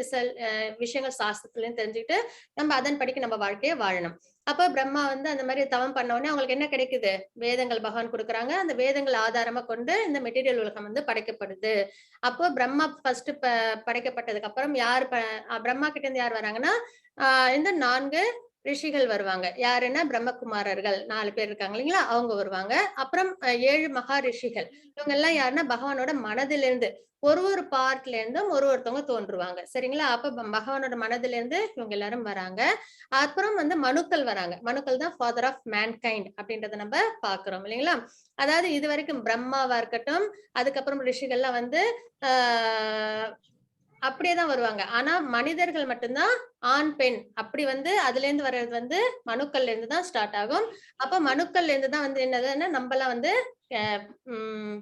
விஷயங்கள் சாஸ்திரத்துலயும் தெரிஞ்சுக்கிட்டு நம்ம அதன் படிக்க நம்ம வாழ்க்கையை வாழணும். அப்ப பிரம்மா வந்து அந்த மாதிரி தவம் பண்ண உடனே அவங்களுக்கு என்ன கிடைக்குது, வேதங்கள் பகவான் கொடுக்குறாங்க. அந்த வேதங்கள் ஆதாரமா கொண்டு இந்த மெட்டீரியல் உலகம் வந்து படைக்கப்படுது. அப்போ பிரம்மா ஃபர்ஸ்ட் படைக்கப்பட்டதுக்கு அப்புறம் யார் பிரம்மா கிட்ட இருந்து யார் வராங்கன்னா இந்த 4 ரிஷிகள் வருவாங்க. யாருன்னா பிரம்மகுமாரர்கள் 4 பேர் இருக்காங்க இல்லைங்களா, அவங்க வருவாங்க. அப்புறம் 7 மகா ரிஷிகள். இவங்க எல்லாம் யாருன்னா பகவானோட மனதிலிருந்து ஒரு பார்ட்ல இருந்தும் ஒருத்தவங்க தோன்றுவாங்க. சரிங்களா? அப்ப பகவானோட மனதில இருந்து இவங்க எல்லாரும் வராங்க. அப்புறம் வந்து மனுக்கள் வராங்க. மனுக்கள் தான் ஃபாதர் ஆஃப் மேன்கைண்ட் அப்படின்றத நம்ம பாக்குறோம் இல்லைங்களா? அதாவது இது வரைக்கும் பிரம்மாவா இருக்கட்டும், அதுக்கப்புறம் ரிஷிகள்லாம் வந்து அப்படியேதான் வருவாங்க. ஆனா மனிதர்கள் மட்டும்தான் ஆண் பெண் அப்படி வந்து அதுல இருந்து வர்றது வந்து மனுக்கள்ல இருந்து தான் ஸ்டார்ட் ஆகும். அப்ப மனுக்கள்ல இருந்து தான் வந்து என்னதுன்னா நம்மலாம் வந்து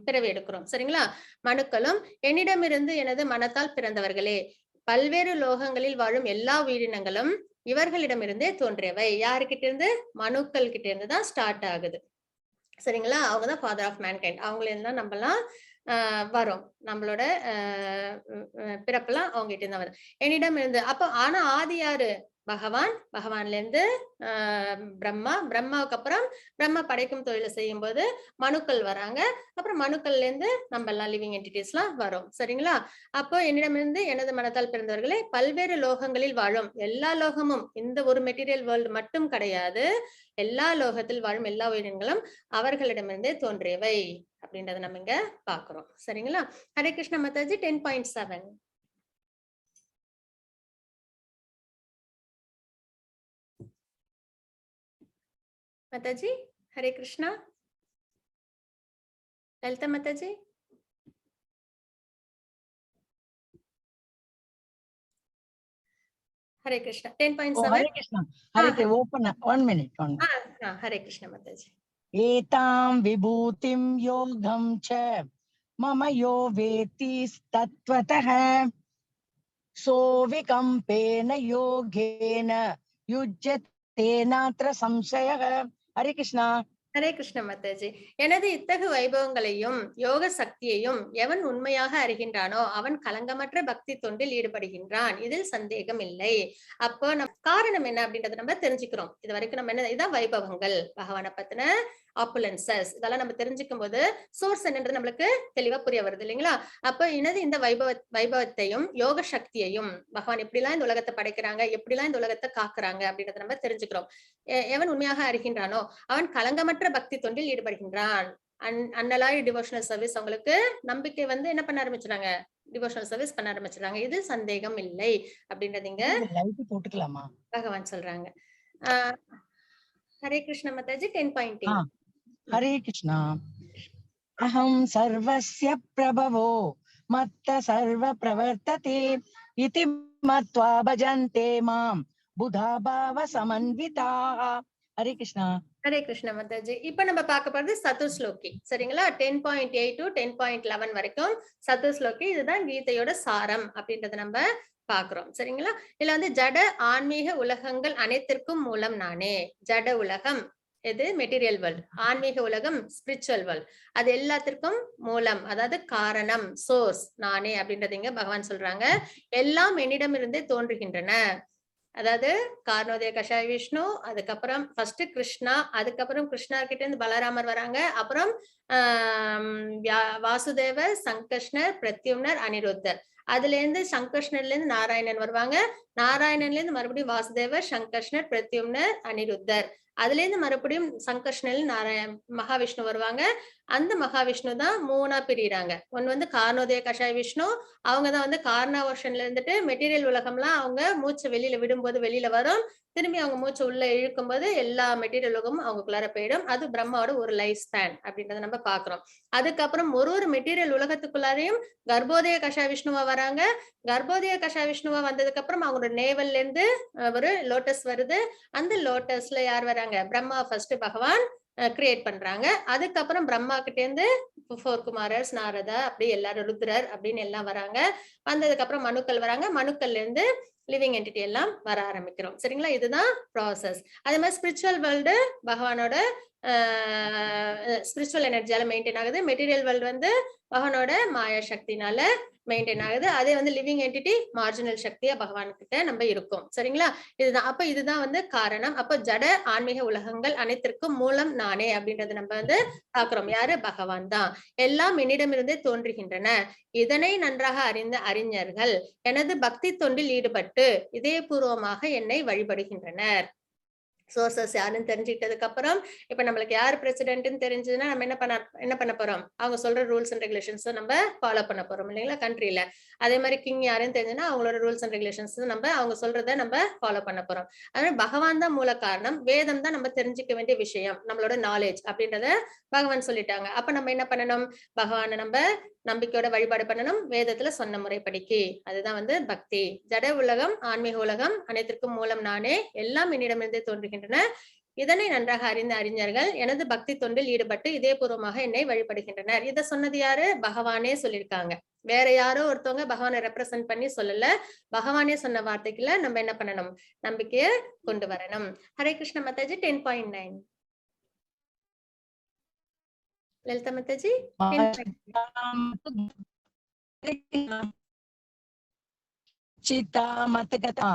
பிறவி எடுக்கிறோம். சரிங்களா? மனுக்களும் என்னிடமிருந்து எனது மனத்தால் பிறந்தவர்களே. பல்வேறு லோகங்களில் வாழும் எல்லா உயிரினங்களும் இவர்களிடமிருந்தே தோன்றியவை. யாருக்கிட்ட இருந்து? மனுக்கள் கிட்ட இருந்து தான் ஸ்டார்ட் ஆகுது. சரிங்களா? அவங்கதான் ஃபாதர் ஆஃப் மேன்கைண்ட். அவங்கள இருந்தா நம்மலாம் வரும். நம்மளோட பிறப்பெல்லாம் அவங்க கிட்ட தான் வருது. என்னிடம் இருந்து அப்ப ஆனா ஆதி யாரு? பகவான்ல இருந்து பிரம்மாவுக்கு அப்புறம் பிரம்மா படைக்கும் தொழிலை செய்யும் போது மனுக்கள் வராங்க. அப்புறம் மனுக்கள்ல இருந்து நம்ம எல்லாம் லிவிங் என்டிட்டிஸ் எல்லாம் வரும். சரிங்களா? அப்போ என்னிடமிருந்து எனது மனத்தால் பிறந்தவர்களே, பல்வேறு லோகங்களில் வாழும் எல்லா லோகமும், இந்த ஒரு மெட்டீரியல் வேர்ல்டு மட்டும் கிடையாது, எல்லா லோகத்தில் வாழும் எல்லா உயிரினங்களும் அவர்களிடமிருந்தே தோன்றியவை அப்படின்றத நம்ம இங்க பாக்குறோம். சரிங்களா? ஹரே கிருஷ்ண மாதாஜி. 10.7 माताजी. हरे कृष्णा. ललिता माताजी. हरे कृष्णा. 10.7
हरे कृष्ण. हरे ओपन 1 minute.
हरे कृष्णा माताजी.
एतां विभूतिं योगं च मम यो वेत्ति तत्त्वतः सोऽविकम्पेन योगेन युज्यते नात्र संशयः. हरे कृष्णा.
ஹரே கிருஷ்ண மாதாஜி. எனது இத்தகு வைபவங்களையும் யோக சக்தியையும் எவன் உண்மையாக அறிகின்றானோ அவன் கலங்கமற்ற பக்தி தொண்டில் ஈடுபடுகின்றான், இதில் சந்தேகம் இல்லை. அப்போ காரணம் என்ன அப்படின்றத நம்ம தெரிஞ்சுக்கிறோம். இது வரைக்கும் நம்ம என்ன, இதான் வைபவங்கள், பகவானை பத்தின ஆப்புலன்சஸ், இதெல்லாம் நம்ம தெரிஞ்சுக்கும் போது சோர்ஸ் என்னன்றது நம்மளுக்கு தெளிவா புரிய வருது இல்லைங்களா? அப்ப எனது இந்த வைபவத்தையும் யோக சக்தியையும், பகவான் எப்படிலாம் இந்த உலகத்தை படைக்கிறாங்க, எப்படிலாம் இந்த உலகத்தை காக்குறாங்க அப்படின்றத நம்ம தெரிஞ்சுக்கிறோம். எவன் உண்மையாக அறிகின்றானோ அவன் கலங்கமற்ற பக்தி தொண்டில் ஈடுபடுகின்றான். அன்னலாய் டிவோஷனல் சர்வீஸ், அவங்களுக்கு நம்பிக்கை வந்து என்ன பண்ண ஆரம்பிச்சுறாங்க, டிவோஷனல் சர்வீஸ் பண்ண ஆரம்பிச்சுறாங்க. இது சந்தேகம் இல்லை அப்படின்றதுங்க
போட்டுக்கலாமா
பகவான் சொல்றாங்க. ஹரே கிருஷ்ண மாதாஜி. 10.8
हरे कृष्णा. अहं सर्वस्य प्रभवो मत्त सर्व प्रवर्तते इति मत्वा भजन्ते मां बुधा भाव समन्विताः. हरे कृष्णा.
ஹரே கிருஷ்ண மாதாஜி. இப்ப நம்ம பார்க்க போறது சதுஸ்லோகி. சரிங்களா? 10.8 to 10.11 வரைக்கும் சதுஸ்லோகி. இதுதான் கீதையோட சாரம் அப்படின்றத நம்ம பாக்குறோம். சரிங்களா? இதுல வந்து ஜட ஆன்மீக உலகங்கள் அனைத்திற்கும் மூலம் நானே. ஜட உலகம் இது மெட்டீரியல் வேர்ல்ட், ஆன்மீக உலகம் ஸ்பிரிச்சுவல் வேர்ல்ட், அது எல்லாத்திற்கும் மூலம், அதாவது காரணம், சோர்ஸ் நானே அப்படின்றதுங்க பகவான் சொல்றாங்க. எல்லாம் என்னிடம் இருந்தே தோன்றுகின்றன. அதாவது காரணோதய கஷாய விஷ்ணு, அதுக்கப்புறம் ஃபர்ஸ்ட் கிருஷ்ணா, அதுக்கப்புறம் கிருஷ்ணா கிட்ட இருந்து பலராமர் வராங்க, அப்புறம் வாசுதேவர், சங்கர்ஷ்ணர், பிரத்யும்னர், அனிருத்தர். அதுல இருந்து சங்கர்ஷ்ணர்ல இருந்து நாராயணன் வருவாங்க, நாராயணன்ல இருந்து மறுபடியும் வாசுதேவர், சங்கர்ஷ்ணர், பிரத்யும்னர், அனிருத்தர். அதுல இருந்து மறுபடியும் சங்கர்ஷ்ணர் மகாவிஷ்ணு வருவாங்க. அந்த மகாவிஷ்ணு தான் மூணா பிரிறாங்க. ஒன்னு வந்து காரணோதய கஷாய விஷ்ணு, அவங்கதான் வந்து காரண வருஷன்ல இருந்துட்டு மெட்டீரியல் உலகம்லாம் அவங்க மூச்சு வெளியில விடும்போது வெளியில வரும், திரும்பி அவங்க மூச்சு உள்ள இழுக்கும் போது எல்லா மெட்டீரியல் உலகமும் அவங்களுக்குள்ளார போயிடும். அது பிரம்மாவோட ஒரு லைஃப் ஸ்பேன் அப்படின்றத நம்ம பாக்குறோம். அதுக்கப்புறம் ஒரு மெட்டீரியல் உலகத்துக்குள்ளாரையும் கர்ப்போதய கஷாய விஷ்ணுவா வராங்க. கர்ப்போதய கஷாய விஷ்ணுவா வந்ததுக்கு அப்புறம் அவங்களோட நேவல்ல இருந்து ஒரு லோட்டஸ் வருது. அந்த லோட்டஸ்ல யார் வராங்க, பிரம்மா ஃபர்ஸ்ட் பகவான் கிரியேட் பண்றாங்க. அதுக்கப்புறம் பிரம்மா கிட்ட இருந்து 4 குமாரர்ஸ், நாரதா, அப்படி எல்லாரும் ருத்ரர் அப்படின்னு எல்லாம் வராங்க. வந்ததுக்கு அப்புறம் மனுக்கள் வராங்க. மனுக்கள்ல இருந்து லிவிங் என்டிட்டி எல்லாம் வர ஆரம்பிக்கிறோம். சரிங்களா? இதுதான் ப்ராசஸ். அதே மாதிரி ஸ்பிரிச்சுவல் வேர்ல்டு பகவானோட ஸ்பிரிச்சுவல் எனர்ஜியால மெயின்டைன் ஆகுது. மெட்டீரியல் வேர்ல்டு வந்து பகவானோட மாயா சக்தினால மெயின்டைன் ஆகுது. அதே வந்து லிவிங் என்டிட்டி மார்ஜினல் சக்தியா பகவான் கிட்ட நம்ம இருக்கோம். சரிங்களா? இதுதான். அப்ப இதுதான் வந்து காரணம். அப்ப ஜட ஆன்மீக உலகங்கள் அனைத்திற்கும் மூலம் நானே அப்படின்றது நம்ம வந்து பாக்குறோம். யாரு? பகவான் தான். எல்லாம் என்னிடமிருந்தே தோன்றுகின்றன. இதனை நன்றாக அறிந்த அறிஞர்கள் எனது பக்தி தொண்டில் ஈடுபட்டு இதயபூர்வமாக என்னை வழிபடுகின்றனர். சோர்சஸ் யாருன்னு தெரிஞ்சுக்கிட்டதுக்கு அப்புறம் இப்ப நம்மளுக்கு யார் பிரசிடென்ட்னு தெரிஞ்சதுன்னா நம்ம என்ன பண்ண போறோம், அவங்க சொல்ற ரூல்ஸ் அண்ட் ரெகுலேஷன்ஸ் நம்ம ஃபாலோ பண்ண போறோம் இல்லைங்களா கண்ட்ரில. அதே மாதிரி கிங் யாருன்னு தெரிஞ்சுன்னா அவங்களோட ரூல்ஸ் அண்ட் ரெகுலேஷன்ஸ் நம்ம அவங்க சொல்றதை நம்ம ஃபாலோ பண்ண போறோம். அதனால பகவான் தான் மூல காரணம், வேதம் தான் நம்ம தெரிஞ்சுக்க வேண்டிய விஷயம், நம்மளோட நாலேஜ் அப்படின்றத பகவான் சொல்லிட்டாங்க. அப்ப நம்ம என்ன பண்ணணும், பகவானை நம்ம நம்பிக்கையோட வழிபாடு பண்ணணும், வேதத்துல சொன்ன முறைப்படிக்கு. அதுதான் வந்து பக்தி. ஜட உலகம் ஆன்மீக உலகம் அனைத்திற்கும் மூலம் நானே, எல்லாம் என்னிடமிருந்தே தோன்றுகின்றன. இதனை நன்றாக அறிந்த அறிஞர்கள் எனது பக்தி தொண்டில் ஈடுபட்டு இதயபூர்வமாக என்னை வழிபடுகின்றனர். இதை சொன்னது யாரு? பகவானே சொல்லியிருக்காங்க. வேற யாரோ ஒருத்தவங்க பகவானை ரெப்ரசென்ட் பண்ணி சொல்லல, பகவானே சொன்ன வார்த்தைக்குள்ள நம்ம என்ன பண்ணணும், நம்பிக்கைய கொண்டு வரணும். ஹரே கிருஷ்ண மாதாஜி. 10.9 லலிதா மாதாஜி.
चिता मत गता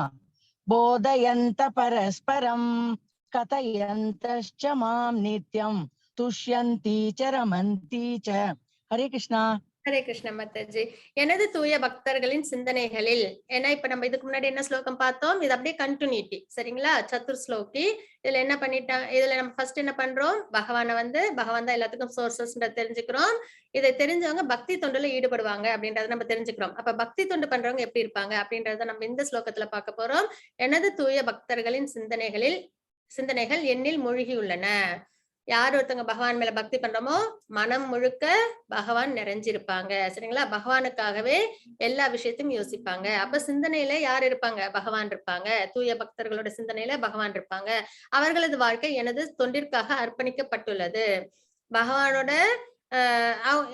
போதயந்த பரஸ்பரம் கதயந்தश्च மாம் நித்யம் துஷ்யந்தி ச ரமந்தி ச. ஹரே கிருஷ்ணா.
ஹரே கிருஷ்ண மாதாஜி. எனது தூய பக்தர்களின் சிந்தனைகளில், ஏன்னா இப்ப நம்ம இதுக்கு முன்னாடி என்ன ஸ்லோகம் பார்த்தோம், இது அப்படியே கண்டினியூட்டி, சரிங்களா? சத்துர் ஸ்லோகி. இதுல என்ன பண்ணிட்டாங்க, இதுல நம்ம ஃபர்ஸ்ட் என்ன பண்றோம், பகவான் தான் எல்லாத்துக்கும் சோர்சஸ் தெரிஞ்சுக்கிறோம். இதை தெரிஞ்சவங்க பக்தி தொண்டுல ஈடுபடுவாங்க அப்படின்றத நம்ம தெரிஞ்சுக்கிறோம். அப்ப பக்தி தொண்டு பண்றவங்க எப்படி இருப்பாங்க அப்படின்றத நம்ம இந்த ஸ்லோகத்துல பார்க்க போறோம். எனது தூய பக்தர்களின் சிந்தனைகள் என்னில் மூழ்கியுள்ளன. யார் ஒருத்தவங்க பகவான் மேல பக்தி பண்றோமோ மனம் முழுக்க பகவான் நிறைஞ்சிருப்பாங்க, சரிங்களா? பகவானுக்காகவே எல்லா விஷயத்தையும் யோசிப்பாங்க. அப்ப சிந்தனையில யார் இருப்பாங்க, பகவான் இருப்பாங்க. தூய பக்தர்களோட சிந்தனையில பகவான் இருப்பாங்க. அவர்களது வாழ்க்கை எனது தொண்டிற்காக அர்ப்பணிக்கப்பட்டுள்ளது. பகவானோட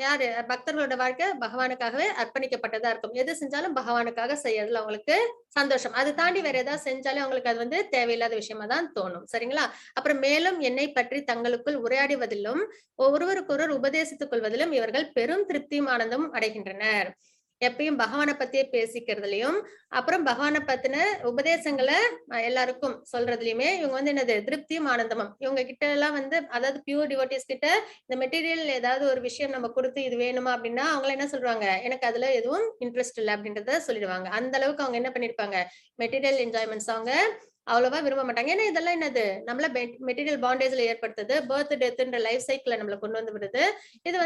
யாரு பக்தர்களோட வாழ்க்கை பகவானுக்காகவே அர்ப்பணிக்கப்பட்டதா இருக்கும். எது செஞ்சாலும் பகவானுக்காக செய்யறதுல அவங்களுக்கு சந்தோஷம். அது தாண்டி வேற ஏதாவது செஞ்சாலும் அவங்களுக்கு அது தேவையில்லாத விஷயமா தான் தோணும், சரிங்களா? அப்புறம் மேலும் என்னை பற்றி தங்களுக்குள் உரையாடுவதிலும் ஒருவருக்கொருவர் உபதேசித்துக் கொள்வதிலும் இவர்கள் பெரும் திருப்தியும் ஆனந்தமும் அடைகின்றனர். எப்பயும் பகவானை பத்தியே பேசிக்கிறதுலயும் அப்புறம் பகவானை பத்தின உபதேசங்களை எல்லாருக்கும் சொல்றதுலயுமே இவங்க என்னது திருப்தியும் ஆனந்தமும். இவங்க கிட்ட எல்லாம் அதாவது பியூர் டிவோட்டிஸ் கிட்ட இந்த மெட்டீரியல் ஏதாவது ஒரு விஷயம் நம்ம கொடுத்து இது வேணுமா அப்படின்னா அவங்க என்ன சொல்றாங்க, எனக்கு அதுல எதுவும் இன்ட்ரெஸ்ட் இல்லை அப்படின்றத சொல்லிடுவாங்க. அந்த அளவுக்கு அவங்க என்ன பண்ணிருப்பாங்க, மெட்டீரியல் என்ஜாய்மெண்ட்ஸ் அவங்க அவ்வளவா விரும்ப மாட்டாங்க. ஏன்னா இதெல்லாம் என்னது, நம்மள மெட்டீரியல் பாண்டேஜ்ல ஏற்படுத்துது, பர்த் டெத்ன்ற லைஃப் சைக்கிள நம்மள கொண்டு வந்து விடுது. இது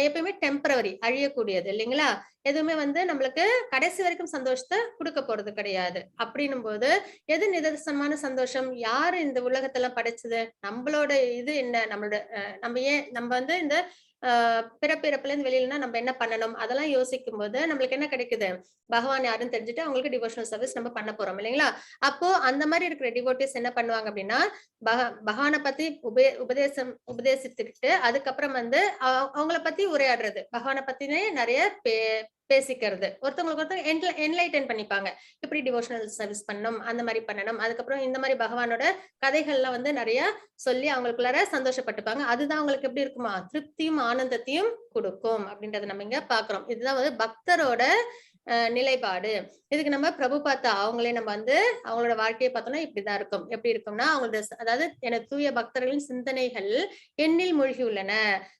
எப்பயுமே டெம்பரவரி, அழியக்கூடியது இல்லைங்களா? எதுவுமே நம்மளுக்கு கடைசி வரைக்கும் சந்தோஷத்தை கொடுக்க போறது கிடையாது. அப்படின்னும் போது எது நிதர்சனமான சந்தோஷம், யாரு இந்த உலகத்தெல்லாம் படைச்சது, நம்மளோட இது என்ன, நம்மளோட நம்ம இந்த பிறப்பிறப்புல இருந்து வெளியிலனா நம்ம என்ன பண்ணணும், அதெல்லாம் யோசிக்கும் போது நம்மளுக்கு என்ன கிடைக்குது, பகவான் யாருன்னு தெரிஞ்சுட்டு அவங்களுக்கு டிவோஷனல் சர்வீஸ் நம்ம பண்ண போறோம் இல்லைங்களா? அப்போ அந்த மாதிரி இருக்கிற டிவோட்டிஸ் என்ன பண்ணுவாங்க அப்படின்னா பகவானை பத்தி உபதேசித்துக்கிட்டு அதுக்கப்புறம் அவங்கள பத்தி உரையாடுறது, பகவானை பத்தினே நிறைய பேசிக்கிறது, ஒருத்தவங்களுக்கு ஒருத்தவங்க என்லைட்டன் பண்ணிப்பாங்க. இப்படி டிவோஷனல் சர்வீஸ் பண்ணணும், அந்த மாதிரி பண்ணணும். அதுக்கப்புறம் இந்த மாதிரி பகவானோட கதைகள்லாம் நிறைய சொல்லி அவங்களுக்குள்ளார சந்தோஷப்பட்டுப்பாங்க. அதுதான் அவங்களுக்கு எப்படி இருக்குமா, திருப்தியும் ஆனந்தத்தையும் கொடுக்கும் அப்படின்றத நம்ம இங்க பாக்குறோம். இதுதான் பக்தரோட நிலைப்பாடு. இதுக்கு நம்ம பிரபுபாதா அவங்களே நம்ம அவங்களோட வாழ்க்கையை பார்த்தோம்னா இப்படிதான் இருக்கும். எப்படி இருக்கும்னா அவங்களோட அதாவது எனக்கு தூய பக்தர்களின் சிந்தனைகள் எண்ணில் மூழ்கி உள்ளன.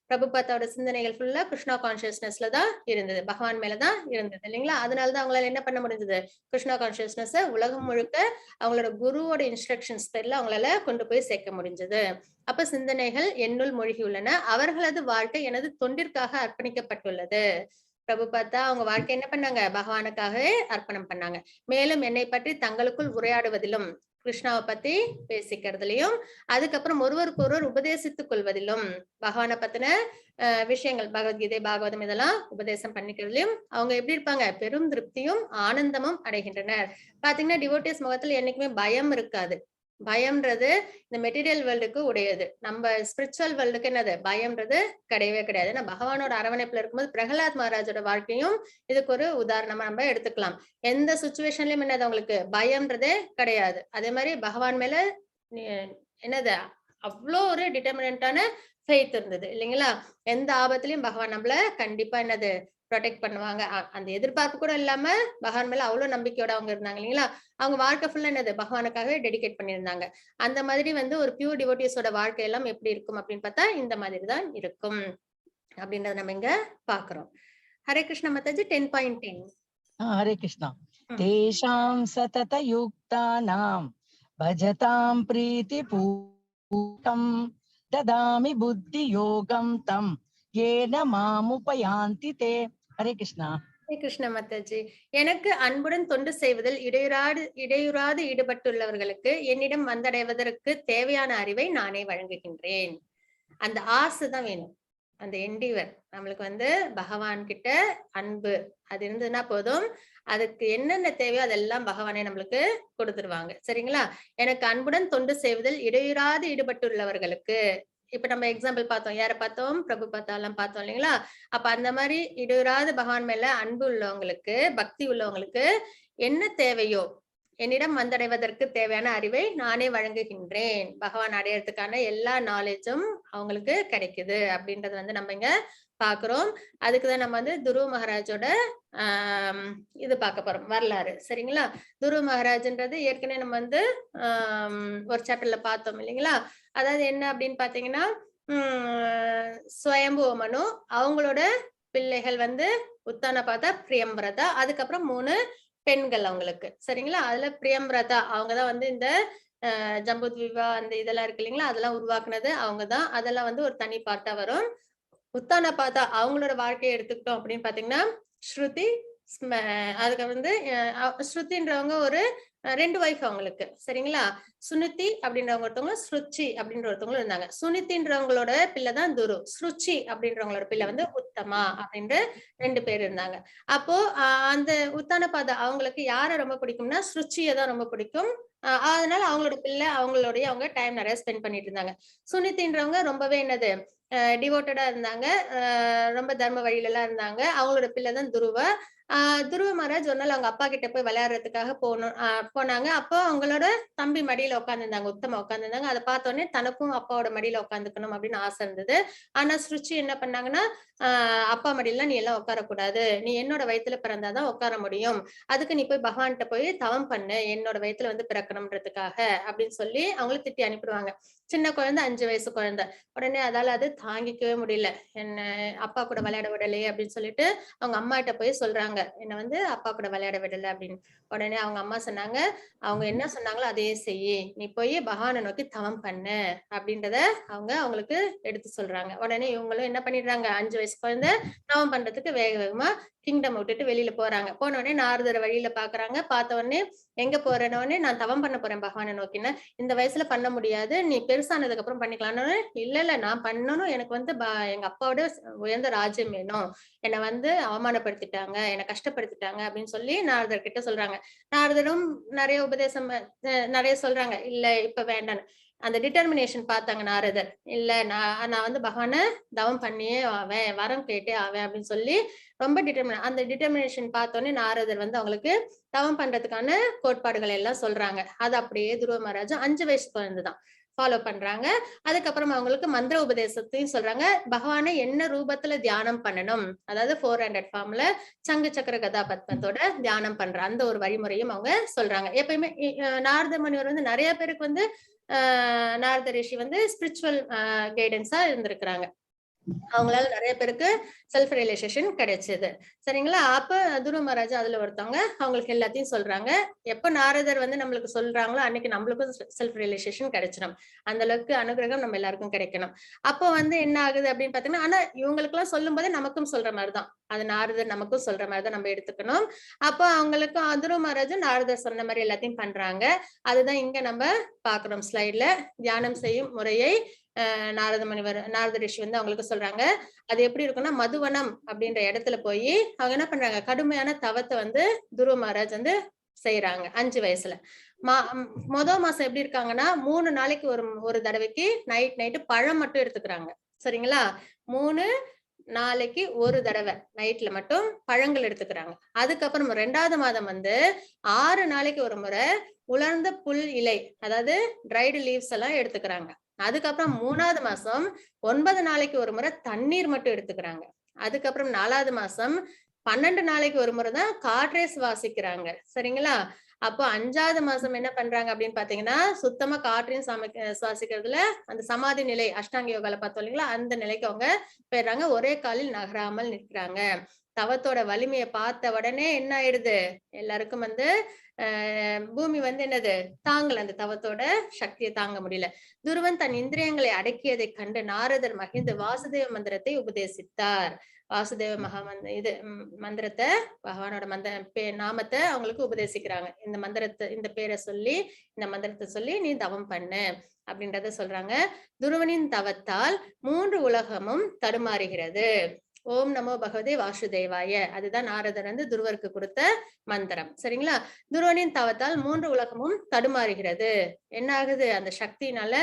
பிரபுபாதாவோட சிந்தனைகள் ஃபுல்லா கிருஷ்ணா கான்சியஸ்னஸ்ல தான் இருந்தது, பகவான் மேலதான் இருந்தது இல்லைங்களா? அதனாலதான் அவங்களால என்ன பண்ண முடிஞ்சது, கிருஷ்ணா கான்சியஸ்னஸ் உலகம் முழுக்க அவங்களோட குருவோட இன்ஸ்ட்ரக்ஷன்ஸ் பேர்ல அவங்களால கொண்டு போய் சேர்க்க முடிஞ்சது. அப்ப சிந்தனைகள் என்னுள் மூழ்கி உள்ளன, அவர்களது வாழ்க்கை எனது தொண்டிற்காக அர்ப்பணிக்கப்பட்டுள்ளது. பிரபுபாதா அவங்க வாழ்க்கை என்ன பண்ணாங்க, பகவானுக்காகவே அர்ப்பணம் பண்ணாங்க. மேலும் என்னை பற்றி தங்களுக்குள் உரையாடுவதிலும் கிருஷ்ணாவை பத்தி பேசிக்கிறதுலயும் அதுக்கப்புறம் ஒருவருக்கு ஒருவர் உபதேசித்துக் கொள்வதிலும் பகவானை பத்தின விஷயங்கள் பகவத்கீதை பாகவதம் இதெல்லாம் உபதேசம் பண்ணிக்கிறதுலயும் அவங்க எப்படி இருப்பாங்க, பெரும் திருப்தியும் ஆனந்தமும் அடைகின்றனர். பாத்தீங்கன்னா டிவோட்டிஸ் முகத்துல என்னைக்குமே பயம் இருக்காது. பயம்ன்றது இந்த மெட்டீரியல் வேர்ல்டுக்கு உடையது. நம்ம ஸ்பிரிச்சுவல் வேர்ல்டுக்கு என்னது, பயம்ன்றது கிடையவே கிடையாது. ஏன்னா பகவானோட அரவணைப்புல இருக்கும்போது பிரகலாத் மகாராஜோட வாழ்க்கையும் இதுக்கு ஒரு உதாரணமா நம்ம எடுத்துக்கலாம். எந்த சுச்சுவேஷன்லயும் என்னது அவங்களுக்கு பயம்ன்றதே கிடையாது. அதே மாதிரி பகவான் மேல என்னது அவ்வளோ ஒரு டிட்டர்மினன்டான ஃபெய்த் இருந்தது இல்லைங்களா? எந்த ஆபத்துலயும் பகவான் நம்மள கண்டிப்பா என்னது ப்ரொடெக்ட் பண்ணுவாங்க. அந்த எதிர்பார்ப்பு கூட இல்லாம பகவான் மேல அவ்வளவு நம்பிக்கையோட அவங்க இருந்தாங்க இல்லைங்களா? அவங்க வாழ்க்கை ஃபுல்லா என்னது பகவானுக்காகவே டெடிகேட் பண்ணியிருந்தாங்க. அந்த மாதிரி ஒரு பியூர் டிவோட்டிஸோட வாழ்க்கை எல்லாம் எப்படி இருக்கும் அப்படின்னு பார்த்தா இந்த மாதிரி தான் இருக்கும் அப்படின்றத நம்ம இங்க பாக்குறோம். ஹரே கிருஷ்ண மாதாஜி 10.10.
ஹரே கிருஷ்ணா. தேஷாம் சதத யுக்தானாம் பஜதாம் பிரீதி பூகம் ததாமி புத்தி யோகம் தம் ஏன மாமுபயாந்தி தே. ஹரே கிருஷ்ணா.
ஹரே கிருஷ்ண மாதாஜி. எனக்கு அன்புடன் தொண்டு செய்வதில் இடையூறாது ஈடுபட்டுள்ளவர்களுக்கு என்னிடம் வந்தடைவதற்கு தேவையான அறிவை நானே வழங்குகின்றேன். அந்த ஆசை தான் வேணும், அந்த எண்டிவர் நம்மளுக்கு பகவான் கிட்ட அன்பு அது இருந்ததுன்னா போதும். அதுக்கு என்னென்ன தேவையோ அதெல்லாம் பகவானே நம்மளுக்கு கொடுத்துருவாங்க, சரிங்களா? எனக்கு அன்புடன் தொண்டு செய்வதில் இடையூறாது ஈடுபட்டுள்ளவர்களுக்கு, இப்ப நம்ம எக்ஸாம்பிள் பார்த்தோம், யார பார்த்தோம், பிரபுபாதா எல்லாம் பார்த்தோம் இல்லைங்களா? அப்ப அந்த மாதிரி இடையூறாது பகவான் மேல அன்பு உள்ளவங்களுக்கு, பக்தி உள்ளவங்களுக்கு என்ன தேவையோ என்னிடம் வந்தடைவதற்கு தேவையான அறிவை நானே வழங்குகின்றேன். பகவான் அடையறதுக்கான எல்லா நாலேஜும் அவங்களுக்கு கிடைக்குது அப்படின்றது நம்ம இங்க பாக்குறோம். அதுக்குதான் நம்ம வந்து துருவ மகாராஜோட இது பார்க்க போறோம், வரலாறு. சரிங்களா? துருவ மகாராஜ்ன்றது ஏற்கனவே நம்ம வந்து ஒரு சாப்டர்ல பார்த்தோம் இல்லைங்களா? அதாவது என்ன அப்படின்னு பாத்தீங்கன்னா, ஸ்வயம்புவ மனு, அவங்களோட பிள்ளைகள் வந்து உத்தானபாதா, பிரியம்பிரதா, அதுக்கப்புறம் 3 பெண்கள் அவங்களுக்கு. சரிங்களா? அதுல பிரியம்பிரதா அவங்கதான் வந்து இந்த ஜம்புத்வீபா அந்த இதெல்லாம் இருக்கு இல்லைங்களா? அதெல்லாம் உருவாக்குனது அவங்கதான். அதெல்லாம் வந்து ஒரு தனி பார்ட்டா வரும். உத்தானபாதா அவங்களோட வாழ்க்கைய எடுத்துக்கிட்டோம் அப்படின்னு பாத்தீங்கன்னா, ஸ்ருதி, அதுக்கு வந்து ஸ்ருதின்றவங்க ஒரு 2 வைஃப் அவங்களுக்கு. சரிங்களா? சுனிதி அப்படின்றவங்க ஒருத்தவங்க, ஸ்ருச்சி அப்படின்ற ஒருத்தவங்களும் இருந்தாங்க. சுனிதின்றவங்களோட பிள்ளை தான் துரு. ஸ்ருச்சி அப்படின்றவங்களோட பிள்ளை வந்து உத்தமா அப்படின்ற 2 பேர் இருந்தாங்க. அப்போ அந்த உத்தானபாதா அவங்களுக்கு யார ரொம்ப பிடிக்கும்னா, ஸ்ருச்சிய தான் ரொம்ப பிடிக்கும். அதனால அவங்களோட பிள்ளை அவங்களோடய அவங்க டைம் நிறைய ஸ்பெண்ட் பண்ணிட்டு இருந்தாங்க. சுனிதின்றவங்க ரொம்பவே என்னது டிவோட்டடா இருந்தாங்க. ரொம்ப தர்ம வழியில எல்லாம் இருந்தாங்க. அவங்களோட பிள்ளை தான் துருவ. துருவ மகாராஜ் ஒரு நாள் அவங்க அப்பா கிட்ட போய் விளையாடுறதுக்காக போனாங்க. அப்போ அவங்களோட தம்பி மடியில உட்கார்ந்திருந்தாங்க. உத்தமா உட்கார்ந்திருந்தாங்க. அதை பார்த்த உடனே தனக்கும் அப்பாவோட மடியில உட்காந்துக்கணும் அப்படின்னு ஆசை இருந்தது. ஆனா சுருச்சி என்ன பண்ணாங்கன்னா, அப்பா மடியில நீ எல்லாம் உட்காரக்கூடாது. நீ என்னோட வயித்துல பிறந்தாதான் உட்கார முடியும். அதுக்கு நீ போய் பகவான்கிட்ட போய் தவம் பண்ணு. என்னோட வயித்துல வந்து பிறக்கணும்ன்றதுக்காக அப்படின்னு சொல்லி அவங்கள திட்டி அனுப்பிடுவாங்க. சின்ன குழந்தை, 5 வயசு குழந்தை. உடனே அதால அது தாங்கிக்கவே முடியல. என்ன அப்பா கூட விளையாட விடலையே அப்படின்னு சொல்லிட்டு அவங்க அம்மா கிட்ட போய் சொல்றாங்க. என்ன வந்து அப்பா கூட விளையாட விடல அப்படின்னு. உடனே அவங்க அம்மா சொன்னாங்க, அவங்க என்ன சொன்னாங்களோ அதையே செய்யி. நீ போய் பகவானை நோக்கி தவம் பண்ணு அப்படின்றத அவங்களுக்கு எடுத்து சொல்றாங்க. உடனே இவங்களும் என்ன பண்ணிடுறாங்க, 5 வயசு குழந்தை தவம் பண்றதுக்கு வேக வேகமா கிங்டம் விட்டுட்டு வெளியில போறாங்க. போன உடனே நாரதர் வழியில பாக்குறாங்க. பார்த்த உடனே எங்க போறேன்னு உடனே நான் தவம் பண்ண போறேன் பகவானை நோக்கின. இந்த வயசுல பண்ண முடியாது. நீ பெருசானதுக்கு அப்புறம் பண்ணிக்கலாம்னு. இல்ல நான் பண்ணணும். எனக்கு வந்து எங்க அப்பாவோட உயர்ந்த ராஜ்யம் வேணும். என்னை வந்து அவமானப்படுத்திட்டாங்க, என்னை கஷ்டப்படுத்திட்டாங்க அப்படின்னு சொல்லி நாரதர் கிட்ட சொல்றாங்க. நாரதரும் நிறைய உபதேசம் நிறைய சொல்றாங்க. இல்ல இப்ப வேண்டான்னு. அந்த டிட்டர்மினேஷன் பார்த்தாங்க நாரதர். இல்ல நான் வந்து பகவான தவம் பண்ணியே ஆவேன், வரம் கேட்டே ஆவேன் அப்படின்னு சொல்லி ரொம்ப அந்த டிட்டர்மினேஷன் பார்த்தோன்னே நாரதர் வந்து அவங்களுக்கு தவம் பண்றதுக்கான கோட்பாடுகள் எல்லாம் சொல்றாங்க. அது அப்படியே துருவ மகாராஜா 5 வயசு குழந்தைதான் ஃபாலோ பண்றாங்க. அதுக்கப்புறம் அவங்களுக்கு மந்திர உபதேசத்தையும் சொல்றாங்க. பகவானை என்ன ரூபத்துல தியானம் பண்ணணும், அதாவது 400 ஃபார்ம்ல சங்கு சக்கர கதா பத்மத்தோட தியானம் பண்ற அந்த ஒரு வழிமுறையும் அவங்க சொல்றாங்க. எப்பயுமே நாரத முனிவர் வந்து நிறைய பேருக்கு வந்து நாரத ரிஷி வந்து ஸ்பிரிச்சுவல் கைடன்ஸா இருந்திருக்கிறாங்க. அவங்களால நிறைய பேருக்கு செல்ஃப் ரியலைசேஷன் கிடைச்சது. சரிங்களா? அப்ப துருவ மகாராஜா அதுல ஒருத்தவங்க அவங்களுக்கு எல்லாத்தையும் சொல்றாங்க. எப்ப நாரதர் வந்து நம்மளுக்கு சொல்றாங்களோ அன்னைக்கு நம்மளுக்கும் செல்ஃப் ரியலைசேஷன் கிடைச்சிடும். அந்த அளவுக்கு அனுகிரகம் நம்ம எல்லாருக்கும் கிடைக்கணும். அப்போ வந்து என்ன ஆகுது அப்படின்னு பாத்தீங்கன்னா, ஆனா இவங்களுக்கு எல்லாம் சொல்லும் போதே நமக்கும் சொல்ற மாதிரிதான். அது நாரதர் நமக்கும் சொல்ற மாதிரிதான் நம்ம எடுத்துக்கணும். அப்போ அவங்களுக்கும் துருவ மகாராஜா நாரதர் சொன்ன மாதிரி எல்லாத்தையும் பண்றாங்க. அதுதான் இங்க நம்ம பாக்குறோம் ஸ்லைட்ல. தியானம் செய்யும் முறையை நாரத ரிஷி வந்து அவங்களுக்கு சொல்றாங்க. அது எப்படி இருக்கும்னா, மதுவனம் அப்படின்ற இடத்துல போய் அவங்க என்ன பண்றாங்க, கடுமையான தவத்தை வந்து துருவ மகாராஜ் வந்து செய்யறாங்க 5 வயசுல. மொத மாசம் எப்படி இருக்காங்கன்னா, 3 நாளைக்கு ஒரு தடவைக்கு நைட்டு பழம் மட்டும் எடுத்துக்கிறாங்க. சரிங்களா? 3 நாளைக்கு ஒரு தடவை நைட்ல மட்டும் பழங்கள் எடுத்துக்கிறாங்க. அதுக்கப்புறம் 2வது மாதம் வந்து 6 நாளைக்கு ஒரு முறை உலர்ந்த புல் இலை, அதாவது ட்ரைடு லீவ்ஸ் எல்லாம் எடுத்துக்கிறாங்க. அதுக்கப்புறம் 3வது மாசம் 9 நாளைக்கு ஒரு முறை தண்ணீர் மட்டும் எடுத்துக்கிறாங்க. அதுக்கப்புறம் 4வது மாசம் 12 நாளைக்கு ஒரு முறை தான் காற்றே சுவாசிக்கிறாங்க. சரிங்களா? அப்போ 5வது மாசம் என்ன பண்றாங்க அப்படின்னு பாத்தீங்கன்னா, சுத்தமா காற்றையும் சுவாசிக்கிறதுல அந்த சமாதி நிலை, அஷ்டாங்க யோகால பார்த்தோம் இல்லைங்களா, அந்த நிலைக்கு அவங்க போயிடுறாங்க. ஒரே காலில் நகராமல் நிற்கிறாங்க. தவத்தோட வலிமையை பார்த்த உடனே என்ன ஆயிடுது, எல்லாருக்கும் வந்து பூமி வந்து என்னது தாங்கல, அந்த தவத்தோட சக்தியை தாங்க முடியல. துருவன் தன் இந்திரியங்களை அடக்கியதை கண்டு நாரதர் மகிழ்ந்து வாசுதேவ மந்திரத்தை உபதேசித்தார். வாசுதேவ இது மந்திரத்தை, பகவானோட நாமத்தை அவங்களுக்கு உபதேசிக்கிறாங்க. இந்த பேரை சொல்லி, இந்த மந்திரத்தை சொல்லி நீ தவம் பண்ணு அப்படின்றத சொல்றாங்க. துருவனின் தவத்தால் 3 உலகமும் தடுமாறுகிறது. ஓம் நமோ பகவதே வாசுதேவாய, அதுதான் நாரதர் வந்து துருவருக்கு கொடுத்த மந்திரம். சரிங்களா? துருவனின் தவத்தால் 3 உலகமும் தடுமாறுகிறது. என்ன ஆகுது, அந்த சக்தினால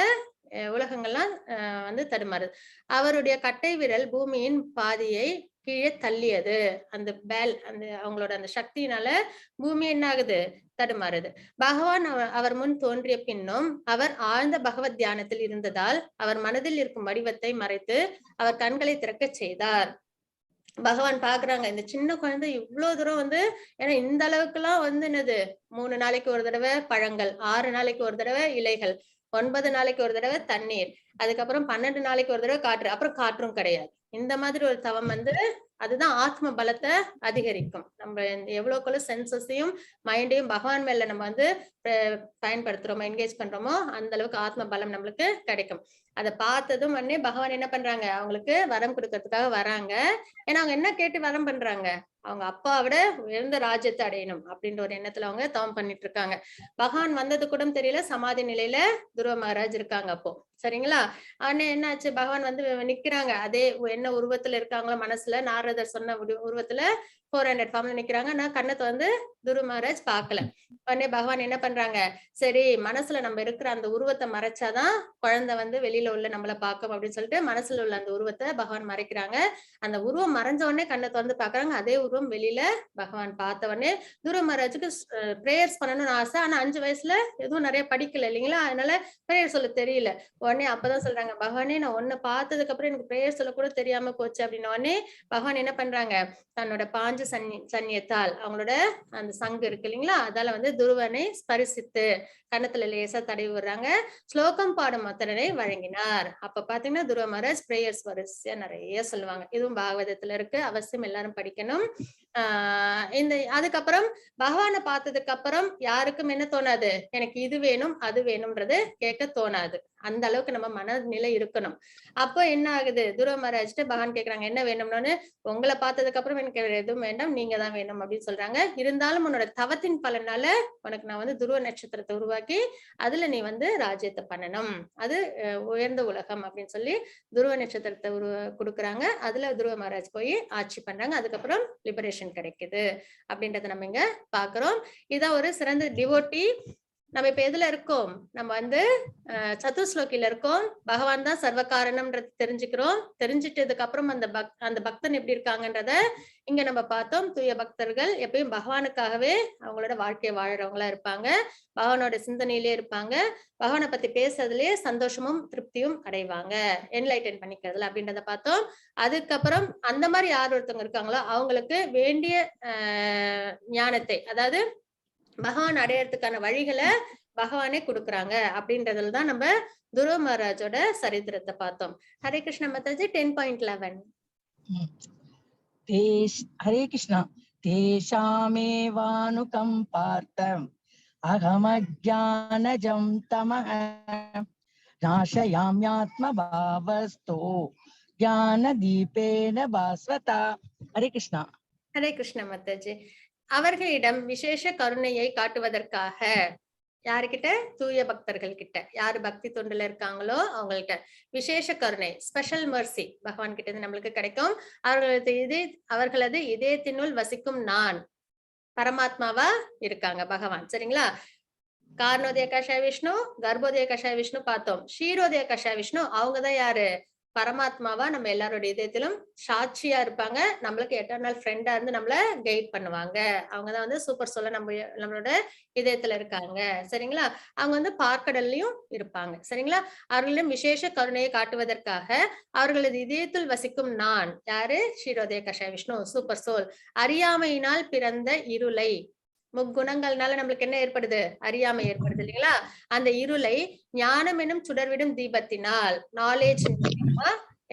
உலகங்கள்லாம் வந்து தடுமாறுது. அவருடைய கட்டை விரல் பூமியின் பாதியை கீழே தள்ளியது. அந்த அந்த அவங்களோட அந்த சக்தியினால பூமி என்ன ஆகுது, தடுமாறுது. பகவான் அவர் முன் தோன்றிய பின்னும் அவர் ஆழ்ந்த பகவத் தியானத்தில் இருந்ததால் அவர் மனதில் இருக்கும் வடிவத்தை மறைத்து அவர் கண்களை திறக்க செய்தார். பகவான் பாக்குறாங்க இந்த சின்ன குழந்தை இவ்வளவு தூரம் வந்து, ஏன்னா இந்த அளவுக்கு எல்லாம் வந்து என்னது 3 நாளைக்கு ஒரு தடவை பழங்கள், 6 நாளைக்கு ஒரு தடவை இலைகள், 9 நாளைக்கு ஒரு தடவை தண்ணீர், அதுக்கப்புறம் 12 நாளைக்கு ஒரு தடவை காற்று, அப்புறம் காற்றும் கிடையாது. இந்த மாதிரி ஒரு தவம் வந்து அதுதான் ஆத்ம பலத்தை அதிகரிக்கும். நம்ம எவ்வளவுக்குள்ள சென்சஸையும் மைண்டையும் பகவான் மேல நம்ம வந்து பயன்படுத்துறோமோ, என்கேஜ் பண்றோமோ அந்த அளவுக்கு ஆத்ம பலம் நம்மளுக்கு கிடைக்கும். அதை பார்த்ததும் உடனே பகவான் என்ன பண்றாங்க, அவங்களுக்கு வரம் கொடுக்கறதுக்காக வராங்க. ஏன்னா அவங்க என்ன கேட்டு வரம் பண்றாங்க, அவங்க அப்பாவோட உயர்ந்த ராஜ்யத்தை அடையணும் அப்படின்ற ஒரு எண்ணத்துல அவங்க தவம் பண்ணிட்டு இருக்காங்க. பகவான் வந்தது கூட தெரியல, சமாதி நிலையில துருவ மகாராஜ் இருக்காங்க அப்போ. சரிங்களா? ஆனா என்ன ஆச்சு, பகவான் வந்து நிக்கிறாங்க அதே என்ன உருவத்துல இருக்காங்களோ, மனசுல நாரதர் சொன்ன உருவத்துல 400 ஃபார்ம்ல நிக்கிறாங்க. ஆனா கண்ணத்தை வந்து துருவ மகாராஜ் பாக்கல. உடனே பகவான் என்ன பண்றாங்க, சரி மனசுல நம்ம இருக்கிற அந்த உருவத்தை மறைச்சாதான் குழந்தை வந்து வெளியில உள்ள நம்மள பாக்கும் அப்படின்னு சொல்லிட்டு மனசுல உள்ள அந்த உருவத்தை பகவான் மறைக்கிறாங்க. அந்த உருவம் மறைஞ்ச உடனே கண்ணத்தை வந்து பாக்குறாங்க. அதே உருவம் வெளியில பகவான் பார்த்த உடனே துருவ மகாராஜுக்கு பிரேயர்ஸ் பண்ணணும்னு ஆசை. ஆனா 5 வயசுல எதுவும் நிறைய படிக்கல இல்லைங்களா, அதனால பிரேயர் சொல்ல தெரியல. உடனே அப்பதான் சொல்றாங்க, பகவானே நான் ஒன்னு பார்த்ததுக்கு அப்புறம் எனக்கு பிரேயர் சொல்ல கூட தெரியாம போச்சு அப்படின்னு. உடனே பகவான் என்ன பண்றாங்க, தன்னோட பாஞ்ச சன்னியத்தால் அவங்களோட அந்த சங்கு இருக்கு இல்லைங்களா, அதால வந்து துருவனை ஸ்பரிசித்து கண்ணத்துல லேசா தடவி விடுறாங்க. ஸ்லோகம் பாடும் மத்திரனை வழங்கினார். அப்ப பாத்தீங்கன்னா துருவ மகாராஜ் பிரேயர்ஸ் வரிசையா நிறைய சொல்லுவாங்க. இதுவும் பாகவதத்துல இருக்கு, அவசியம் எல்லாரும் படிக்கணும். அதுக்கப்புறம் பகவானை பார்த்ததுக்கு அப்புறம் யாருக்கும் என்ன தோணாது, எனக்கு இது வேணும் அது வேணும்ன்றது கேட்க தோணாது. அந்த அளவுக்கு நம்ம மனநிலை இருக்கணும். அப்போ என்ன ஆகுது, துருவ மகாராஜ்ட்ட பகவான் கேக்குறாங்க என்ன வேணும்னு. உங்களை பார்த்ததுக்கு அப்புறம் எனக்கு எதுவும் வேண்டாம், நீங்க தான் வேணும் அப்படின்னு சொல்றாங்க. இருந்தாலும் உன்னோட தவத்தின் பலனால உனக்கு நான் வந்து துருவ நட்சத்திரத்தை உருவாக்கி அதுல நீ வந்து ராஜ்யத்தை பண்ணணும், அது உயர்ந்த உலகம் அப்படின்னு சொல்லி துருவ நட்சத்திரத்தை கொடுக்குறாங்க. அதுல துருவ மகாராஜ் போய் ஆட்சி பண்றாங்க. அதுக்கப்புறம் லிபரேஷன் கிடைக்குது அப்படின்றத நம்ம இங்க பாக்குறோம். இதான் ஒரு சிறந்த டிவோட்டி. நம்ம இப்ப எதுல இருக்கோம், நம்ம வந்து சதுஸ்லோகில இருக்கோம். பகவான் தான் சர்வ காரணம்ன்றது தெரிஞ்சுக்கிறோம். தெரிஞ்சிட்டதுக்கு அப்புறம் அந்த பக்தன் எப்படி இருக்காங்கன்றத இங்க நம்ம பார்த்தோம். தூய பக்தர்கள் எப்பயும் பகவானுக்காகவே அவங்களோட வாழ்க்கையை வாழறவங்களா இருப்பாங்க, பகவானோட சிந்தனையிலே இருப்பாங்க, பகவானை பத்தி பேசுறதுலயே சந்தோஷமும் திருப்தியும் அடைவாங்க, என்லைட்டன் பண்ணிக்கிறதுல அப்படின்றத பார்த்தோம். அதுக்கப்புறம் அந்த மாதிரி யார் ஒருத்தவங்க இருக்காங்களோ அவங்களுக்கு வேண்டிய ஞானத்தை, அதாவது பகவான் அடையறதுக்கான வழிகளை பகவானே கொடுக்குறாங்க அப்படின்றதுல தான் நம்ம துருவ மகாராஜோட சரித்திரத்தை பார்த்தோம். ஹரே கிருஷ்ண மாதாஜி 10.11.
ஹரே கிருஷ்ணா. தேஷாமேவானுகம் பார்த்தம் அகமஜ்ஞானஜம் தமஹ நாசயாம்யாத்ம பாவஸ்தோ ஞான தீபேன பாஸ்வதா. ஹரே கிருஷ்ணா.
ஹரே கிருஷ்ண மாதாஜி. அவர்களிடம் விசேஷ கருணையை காட்டுவதற்காக, யாருக்கிட்ட, தூய பக்தர்கள் கிட்ட, யாரு பக்தி தொண்டுல இருக்காங்களோ அவங்கள்ட்ட விசேஷ கருணை, ஸ்பெஷல் மர்சி பகவான் கிட்ட இருந்து நம்மளுக்கு கிடைக்கும். அவர்களது இதயத்தினுள் வசிக்கும் நான் பரமாத்மாவா இருக்காங்க பகவான். சரிங்களா? காரணோதய கஷாய விஷ்ணு, கர்ப்போதய கஷாய விஷ்ணு பார்த்தோம். ஷீரோதய கஷாய விஷ்ணு அவங்கதான் யாரு, பரமாத்மாவா நம்ம எல்லாரோட இதயத்திலும் சாட்சியா இருப்பாங்க, நம்மளுக்கு எட்டர்னல் ஃப்ரெண்டா இருந்து நம்மள கைட் பண்ணுவாங்க. அவங்கதான் வந்து சூப்பர் சொல்ல நம்மளோட இதயத்துல இருக்காங்க. சரிங்களா? அவங்க வந்து பார்க்கடல்லையும் இருப்பாங்க. சரிங்களா? அவர்களிடம் விசேஷ கருணையை காட்டுவதற்காக அவர்களது இதயத்தில் வசிக்கும் நான் யாரு, ஷீரோதய கஷாய விஷ்ணு சூப்பர் சோல், அறியாமையினால் பிறந்த இருளை, முக்குணங்கள்னால நம்மளுக்கு என்ன ஏற்படுது, அறியாமை ஏற்படுது இல்லைங்களா, அந்த இருளை ஞானம் எனும் சுடர்விடும் தீபத்தினால், நாலேஜ்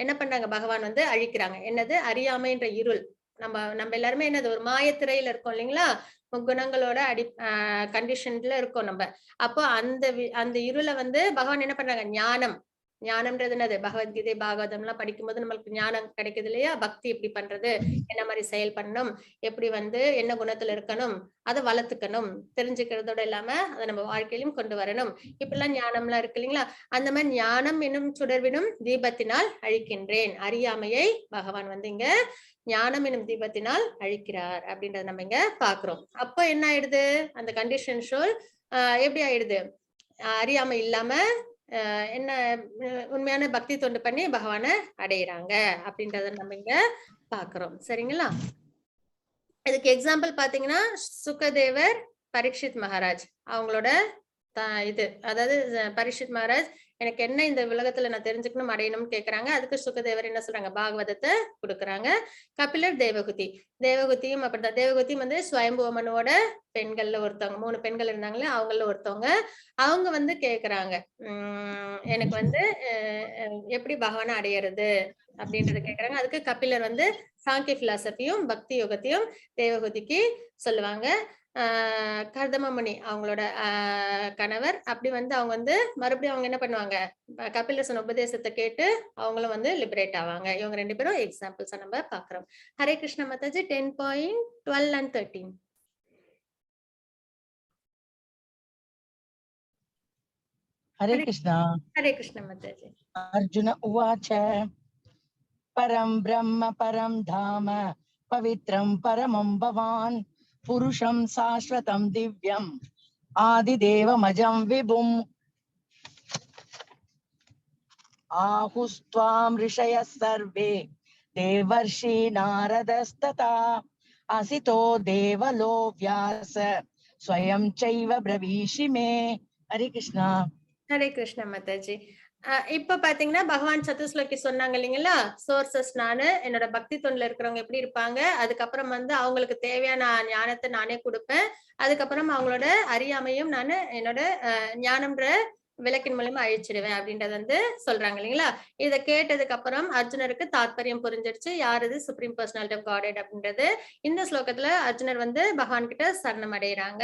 என்ன பண்றாங்க, பகவான் வந்து அழிக்கிறாங்க. என்னது, அறியாமைன்ற இருள். நம்ம எல்லாருமே என்னது, ஒரு மாயத்திரையில இருக்கோம் இல்லைங்களா, முக்குணங்களோட கண்டிஷன்ல இருக்கோம் நம்ம. அப்போ அந்த இருளை வந்து பகவான் என்ன பண்றாங்க, ஞானம்ன்றது என்னது, பகவத்கீதை பாகவதம் எல்லாம் படிக்கும்போது நம்மளுக்கு ஞானம் கிடைக்குது இல்லையா, பக்தி எப்படி பண்றது, என்ன மாதிரி செயல் பண்ணணும், எப்படி வந்து என்ன குணத்துல இருக்கணும், அதை வளர்த்துக்கணும், தெரிஞ்சுக்கிறதோட இல்லாம அதை நம்ம வாழ்க்கையிலும் கொண்டு வரணும், இப்படிலாம் ஞானம்லாம் இருக்கு இல்லைங்களா. அந்த மாதிரி ஞானம் என்னும் சுடர்வினும் தீபத்தினால் அழிக்கின்றேன், அறியாமையை பகவான் வந்து இங்க ஞானம் என்னும் தீபத்தினால் அழிக்கிறார் அப்படின்றத நம்ம இங்க பாக்குறோம். அப்போ என்ன ஆயிடுது, அந்த கண்டிஷன் ஷோல் எப்படி ஆயிடுது, அறியாமை இல்லாம என்ன உண்மையான பக்தி தொண்டு பண்ணி பகவானை அடையிறாங்க அப்படின்றத நம்ம இங்க பாக்குறோம். சரிங்களா? இதுக்கு எக்ஸாம்பிள் பாத்தீங்கன்னா சுகதேவர், பரீட்சித் மகாராஜ் அவங்களோட இது அதாவது பரீட்சித் மகாராஜ் எனக்கு என்ன இந்த உலகத்துல நான் தெரிஞ்சுக்கணும் அடையணும்னு கேக்குறாங்க. அதுக்கு சுகதேவர் என்ன சொல்றாங்க, பாகவதத்தை கொடுக்குறாங்க. கபிலர் தேவகுதி, தேவகுதியும் அப்படிதான். தேவகுதியும் வந்து ஸ்வயம்புவ மனுவோட பெண்கள்ல ஒருத்தவங்க, 3 பெண்கள் இருந்தாங்களே அவங்கள ஒருத்தவங்க. அவங்க வந்து கேக்குறாங்க, எனக்கு வந்து எப்படி பகவானை அடையிறது அப்படின்றத கேக்குறாங்க. அதுக்கு கபிலர் வந்து சாங்கிய பிலாசபியும் பக்தி யோகத்தையும் தேவகுதிக்கு சொல்லுவாங்க. கர்தமமுனி அவங்களோட கணவர். அப்படி வந்து அவங்க வந்து மறுபடியும் அவங்க என்ன பண்ணுவாங்க, கபிலர் சொன்ன உபதேசத்தை கேட்டு அவங்களும் வந்து லிபரேட் ஆவாங்க. இவங்க 2 பேரும் எக்ஸாம்பிள்ஸா நம்ம பாக்குறோம். ஹரே கிருஷ்ண மாதாஜி. 10.12 and 13.
हरे कृष्णा.
हरे कृष्ण माताजी.
अर्जुन उवाच परं ब्रह्म परं धाम पवित्रं परमं भवान् पुरुषं शाश्वतं दिव्यम् आदिदेवमजं विभुम् आहुस्त्वां ऋषयः सर्वे देवर्षि नारदस्तथा असितो देवलो व्यास स्वयं चैव ब्रवीषि मे. हरे कृष्णा.
ஹரே கிருஷ்ண மாதாஜி. இப்ப பாத்தீங்கன்னா பகவான் சதுஸ்லோகி சொன்னாங்க இல்லைங்களா, சோர்சஸ் நானு, என்னோட பக்தி தொண்டுல இருக்கிறவங்க எப்படி இருப்பாங்க, அதுக்கப்புறம் வந்து அவங்களுக்கு தேவையான ஞானத்தை நானே கொடுப்பேன், அதுக்கப்புறம் அவங்களோட அறியாமையும் நானு என்னோட ஞானம்ன்ற விளக்கின் மூலமா அழிச்சிடுவேன் அப்படின்றத வந்து சொல்றாங்க இல்லைங்களா. இதை கேட்டதுக்கு அப்புறம் அர்ஜுனருக்கு தாத்பரியம் புரிஞ்சிருச்சு, யார் இது சுப்ரீம் பர்சனாலிட்டி ஆஃப் காட் அப்படின்றது. இந்த ஸ்லோகத்துல அர்ஜுனர் வந்து பகவான் கிட்ட சரணம் அடைகிறாங்க,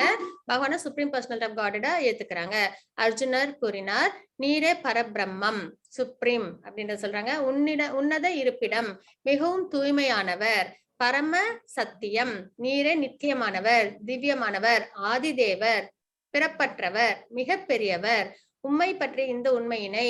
பகவான சுப்ரீம் பர்சனாலிட்டி ஆஃப் காடா ஏத்துக்கிறாங்க. அர்ஜுனர் கூறினார், நீரே பரபிரம்மம், சுப்ரீம் அப்படின்றத சொல்றாங்க. உன்னத இருப்பிடம், மிகவும் தூய்மையானவர், பரம சத்தியம், நீரே நித்தியமானவர், திவ்யமானவர், ஆதிதேவர், பிறப்பற்றவர், மிக பெரியவர். உண்மை பற்றிய இந்த உண்மையினை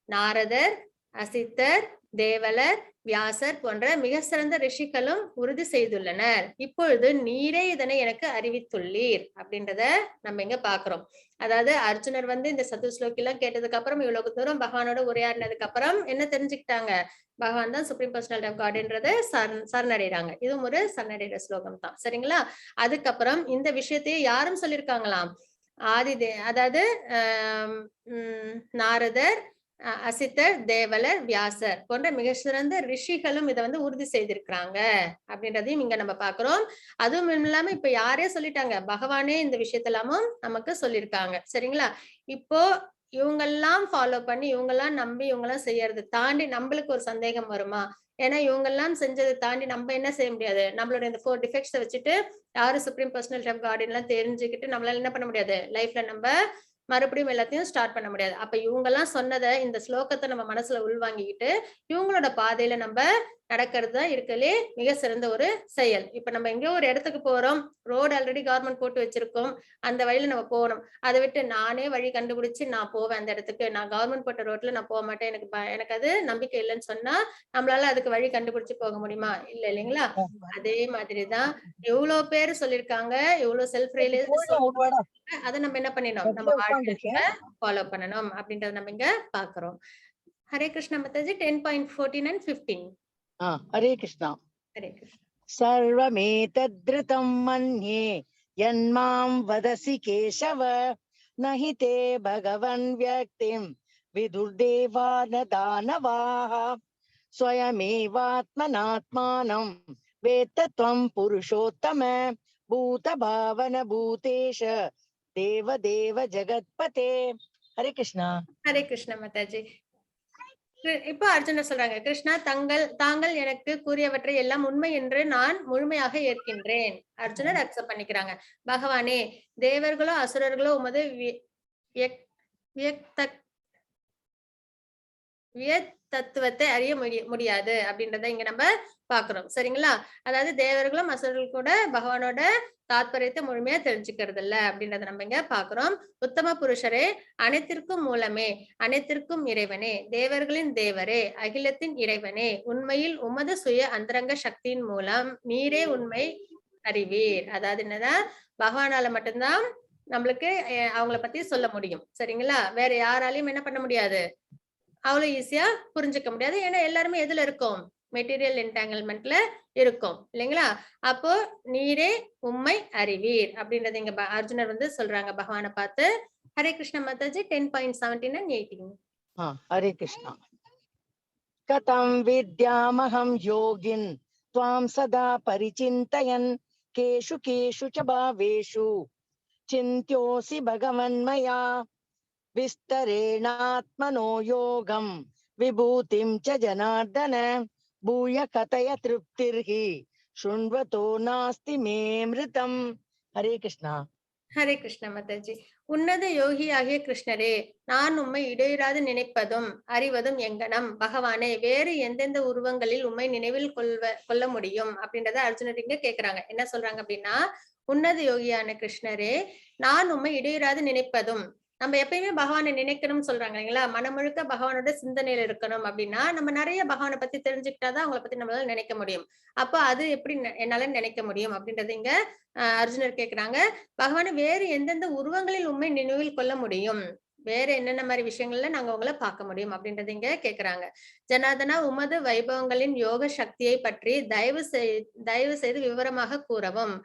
நாரதர், அசித்தர், தேவலர், வியாசர் போன்ற மிக சிறந்த ரிஷிகளும் உறுதி செய்துள்ளனர். இப்பொழுது நீரே இதனை எனக்கு அறிவித்துள்ளீர் அப்படின்றத நம்ம இங்க பாக்குறோம். அதாவது அர்ஜுனர் வந்து இந்த சதுஸ்லோகி எல்லாம் கேட்டதுக்கு அப்புறம் இவ்வளவு தூரம் பகவானோட உரையாடினதுக்கு அப்புறம் என்ன தெரிஞ்சுக்கிட்டாங்க, பகவான் தான் சுப்ரீம் பர்சனாலிட்டி ஆஃப் காட்ன்றத சரணடைறாங்க. இதுவும் ஒரு சரணடைற ஸ்லோகம் தான். சரிங்களா? அதுக்கப்புறம் இந்த விஷயத்தையே யாரும் சொல்லியிருக்காங்களாம், அதாவது நாரதர், அசித்தர், தேவலர், வியாசர் போன்ற மிக சிறந்த ரிஷிகளும் இதை வந்து உறுதி செய்திருக்கிறாங்க அப்படின்றதையும் இங்க நம்ம பாக்குறோம். அதுவும் இல்லாம இப்ப யாரே சொல்லிட்டாங்க, பகவானே இந்த விஷயத்தெல்லாமும் நமக்கு சொல்லியிருக்காங்க. சரிங்களா? இப்போ இவங்கெல்லாம் ஃபாலோ பண்ணி இவங்கெல்லாம் நம்பி இவங்கெல்லாம் செய்யறது தாண்டி நம்மளுக்கு ஒரு சந்தேகம் வருமா? ஏன்னா இவங்கெல்லாம் செஞ்சதை தாண்டி நம்ம என்ன செய்ய முடியாது, நம்மளோட இந்த 4 டிஃபெக்ட்ஸை வச்சுட்டு யாரு சுப்ரீம் பர்சனாலிட்டி ஆஃப் காட் எல்லாம் தெரிஞ்சுக்கிட்டு நம்மளால என்ன பண்ண முடியாது, லைஃப்ல நம்ம மறுபடியும் எல்லாத்தையும் ஸ்டார்ட் பண்ண முடியாது. அப்ப இவங்க எல்லாம் சொன்னதை, இந்த ஸ்லோகத்தை நம்ம மனசுல உள்வாங்கிக்கிட்டு இவங்களோட பாதையில நம்ம நடக்கிறது தான் இருக்கலே மிக சிறந்த ஒரு செயல். இப்ப நம்ம எங்கேயோ ஒரு இடத்துக்கு போறோம், ரோடு ஆல்ரெடி கவர்மெண்ட் போட்டு வச்சிருக்கோம், அந்த வழியில நம்ம போகணும். அதை விட்டு நானே வழி கண்டுபிடிச்சு நான் போவேன் அந்த இடத்துக்கு, நான் கவர்மெண்ட் போட்ட ரோட்ல நான் போக மாட்டேன், எனக்கு அது நம்பிக்கை இல்லைன்னு சொன்னா நம்மளால அதுக்கு வழி கண்டுபிடிச்சு போக முடியுமா? இல்ல இல்லைங்களா? அதே மாதிரிதான் எவ்வளவு பேர் சொல்லிருக்காங்க, எவ்வளவு செல்ஃப் ரியலைசேஷன், அதை நம்ம என்ன பண்ணிடணும், நம்ம வாழ்க்கையில ஃபாலோ பண்ணணும் அப்படின்றத நம்ம இங்க பாக்குறோம். ஹரே கிருஷ்ண மாதாஜி. 10.14 and 15.
हरे कृष्णा.
हरे कृष्ण.
सर्वमेतद्धृतं मन्ये यन्मां वदसि केशव न हि ते भगवन् व्यक्तिं विदुर्देवा न दानवाः स्वयमेवात्मनात्मानं वेत्त त्वं पुरुषोत्तम भूतभावन भूतेश देवदेव जगत्पते. हरे कृष्णा.
हरे कृष्ण माताजी. இப்போ அர்ஜுனர் சொல்றாங்க, கிருஷ்ணா தாங்கள் எனக்கு கூறியவற்றை எல்லாம் உண்மை என்று நான் முழுமையாக ஏற்கின்றேன். அர்ஜுனர் அக்செப்ட் பண்ணிக்கிறாங்க. பகவானே, தேவர்களோ அசுரர்களோ உமது தத்துவத்தை அறிய முடியாது அப்படின்றத இங்க நம்ம பாக்குறோம். சரிங்களா? அதாவது தேவர்களும் அசுரர்கள் கூட பகவானோட தாத்பரியத்தை முழுமையா தெரிஞ்சுக்கிறது இல்ல அப்படின்றத நம்ம இங்க பாக்குறோம். உத்தம புருஷரே, அனைத்திற்கும் மூலமே, அனைத்திற்கும் இறைவனே, தேவர்களின் தேவரே, அகிலத்தின் இறைவனே, உண்மையில் உமது சுய அந்தரங்க சக்தியின் மூலம் நீரே உண்மை அறிவீர். அதாவது என்னன்னா, பகவானால மட்டும்தான் நம்மளுக்கு அவங்கள பத்தி சொல்ல முடியும். சரிங்களா? வேற யாராலையும் என்ன பண்ண முடியாது, அவ்வளவு ஈஸியா புரிஞ்சுக்க முடியாது. ஏன்னா எல்லாருமே எதுல இருக்கோம், மெட்டீரியல் என்டாங்கிள்மெண்ட்ல இருக்கும் இல்லைங்களா? அப்போ நீரே உம்மை அறிவீர் அப்படின்றத இங்க அர்ஜுனர் வந்து சொல்றாங்க பகவானை பார்த்து. ஹரே கிருஷ்ண மாதாஜி 10.17 and 18.
ஹரே கிருஷ்ணா. கதம் வித்யாமஹம் யோகின் த்வாம் சதா பரிசிந்தயன் கேஷு கேஷு ச பாவேஷு சிந்த்யோசி பகவன் மயா விஸ்தரேணாத்மனோ யோகம் விபூதிம் ச ஜனார்தன பூய கதய திருப்திர்ஹி சுண்வதோ நாஸ்தி மே மிருதம். ஹரே கிருஷ்ணா.
ஹரே கிருஷ்ண மாதாஜி. உன்னத யோகி ஆகிய கிருஷ்ணரே, நான் உம்மை இடையராது நினைப்பதும் அறிவதும் எங்கனம். பகவானே, வேறு எந்தெந்த உருவங்களில் உம்மை நினைவில் கொள்ள முடியும் அப்படின்றத அர்ஜுனர் இங்க கேக்குறாங்க. என்ன சொல்றாங்க அப்படின்னா, உன்னத யோகியான கிருஷ்ணரே, நான் உம்மை இடையராது நினைப்பதும், நம்ம எப்பயுமே பகவானை நினைக்கணும்னு சொல்றாங்க இல்லைங்களா? மனம் முழுக்க பகவானோட சிந்தனையில இருக்கணும் அப்படின்னா நம்ம நிறைய பகவானை பத்தி தெரிஞ்சுக்கிட்டாதான் அவங்களை பத்தி நம்மளால நினைக்க முடியும். அப்போ அது எப்படி என்னால நினைக்க முடியும் அப்படின்றது இங்க அர்ஜுனர் கேக்குறாங்க. பகவானை வேறு எந்தெந்த உருவங்களில் உண்மை நினைவில் கொள்ள முடியும், வேற என்னென்ன மாதிரி விஷயங்கள்ல நாங்க உங்களை பார்க்க முடியும் அப்படின்றது இங்க கேக்குறாங்க. ஜனார்தனா, உமது வைபவங்களின் யோக சக்தியை பற்றி தயவு செய்து விவரமாக கூறவும்.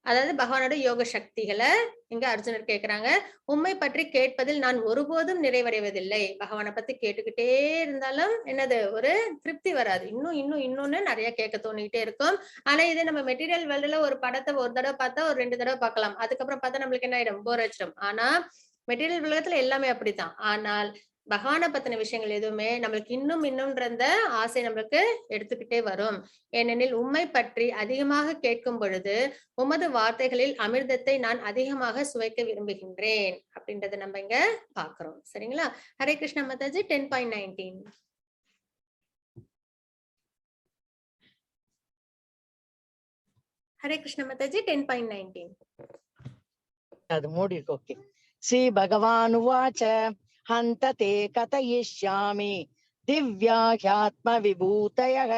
அதாவது பகவானோட யோக சக்திகளை இங்க அர்ஜுனர் கேக்குறாங்க. உம்மை பற்றி கேட்பதில் நான் ஒருபோதும் நிறைவடைவதில்லை. பகவானை பத்தி கேட்டுக்கிட்டே இருந்தாலும் என்னது, ஒரு திருப்தி வராது. இன்னொன்னு நிறைய கேட்க தோணிக்கிட்டே இருக்கும். ஆனா இதே நம்ம மெட்டீரியல் வேர்ல்டுல ஒரு படத்தை ஒரு தடவை பார்த்தா ஒரு 2 தடவை பார்க்கலாம். அதுக்கப்புறம் பார்த்தா நம்மளுக்கு என்ன ஆயிடும், போர் அடிச்சிடும். ஆனா மெட்டீரியல் உலகத்துல எல்லாமே அப்படித்தான். ஆனால் பகவானை பத்தின விஷயங்கள் எதுவுமே நம்மளுக்கு இன்னும்ன்ற ஆசை நம்மளுக்கு எடுத்துக்கிட்டே வரும். ஏனெனில் உம்மை பற்றி அதிகமாக கேட்கும் பொழுது உமது வார்த்தைகளில் அமிர்தத்தை நான் அதிகமாக சுவைக்க விரும்புகின்றேன் அப்படின்றத நம்ம இங்க பாக்குறோம். சரிங்களா? ஹரே கிருஷ்ண மாதாஜி 10.19. ஹரே கிருஷ்ண மாதாஜி 10.19.
அது மூடி இருக்கு. ஓகே. ஸ்ரீ பகவான் உவாச்ச ஹந்த தே கதயிஷ்யாமி திவ்யாஹ்யாத்ம விபூதயः